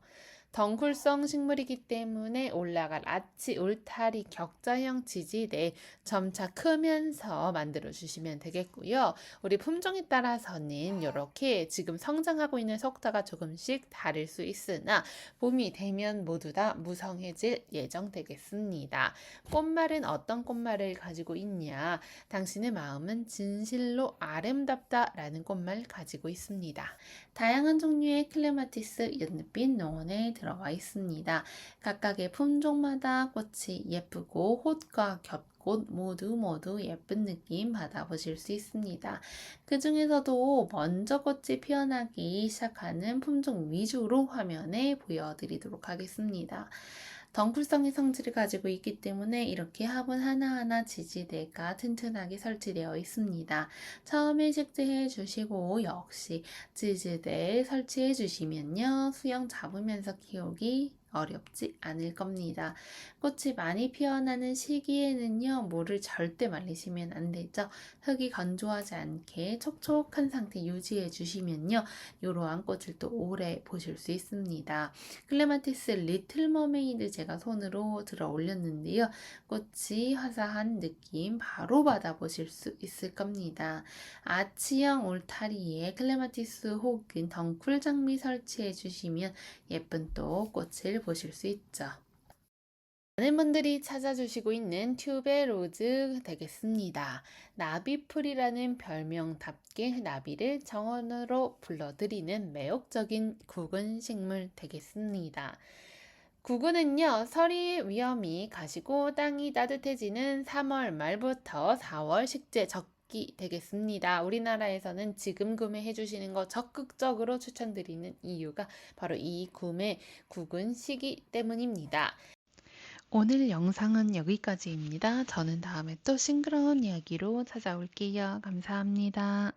덩굴성 식물이기 때문에 올라갈 아치, 울타리, 격자형 지지대 점차 크면서 만들어 주시면 되겠고요. 우리 품종에 따라서는 이렇게 지금 성장하고 있는 속도가 조금씩 다를 수 있으나 봄이 되면 모두 다 무성해질 예정되겠습니다. 꽃말은 어떤 꽃말을 가지고 있냐? 당신의 마음은 진실로 아름답다 라는 꽃말 가지고 있습니다. 다양한 종류의 클레마티스 연잎빛 농원에 들어와 있습니다. 각각의 품종마다 꽃이 예쁘고 꽃과 겹꽃 모두 예쁜 느낌 받아보실 수 있습니다. 그 중에서도 먼저 꽃이 피어나기 시작하는 품종 위주로 화면에 보여드리도록 하겠습니다. 덩굴성의 성질을 가지고 있기 때문에 이렇게 화분 하나하나 지지대가 튼튼하게 설치되어 있습니다. 처음에 식재해 주시고 역시 지지대 설치해 주시면요. 수영 잡으면서 키우기 어렵지 않을 겁니다. 꽃이 많이 피어나는 시기에는요, 물을 절대 말리시면 안 되죠. 흙이 건조하지 않게 촉촉한 상태 유지해 주시면요, 이러한 꽃을 또 오래 보실 수 있습니다. 클레마티스 리틀 머메이드 제가 손으로 들어 올렸는데요. 꽃이 화사한 느낌 바로 받아보실 수 있을 겁니다. 아치형 울타리에 클레마티스 혹은 덩쿨 장미 설치해 주시면 예쁜 또 꽃을 보실 수 있죠. 많은 분들이 찾아주시고 있는 튜베로즈 되겠습니다. 나비풀이라는 별명답게 나비를 정원으로 불러들이는 매혹적인 구근 식물 되겠습니다. 구근은요, 서리 위험이 가시고 땅이 따뜻해지는 3월 말부터 4월 식재 적기 되겠습니다. 우리나라에서는 지금 구매해 주시는 거 적극적으로 추천드리는 이유가 바로 이 구매 구근 시기 때문입니다. 오늘 영상은 여기까지입니다. 저는 다음에 또 싱그러운 이야기로 찾아올게요. 감사합니다.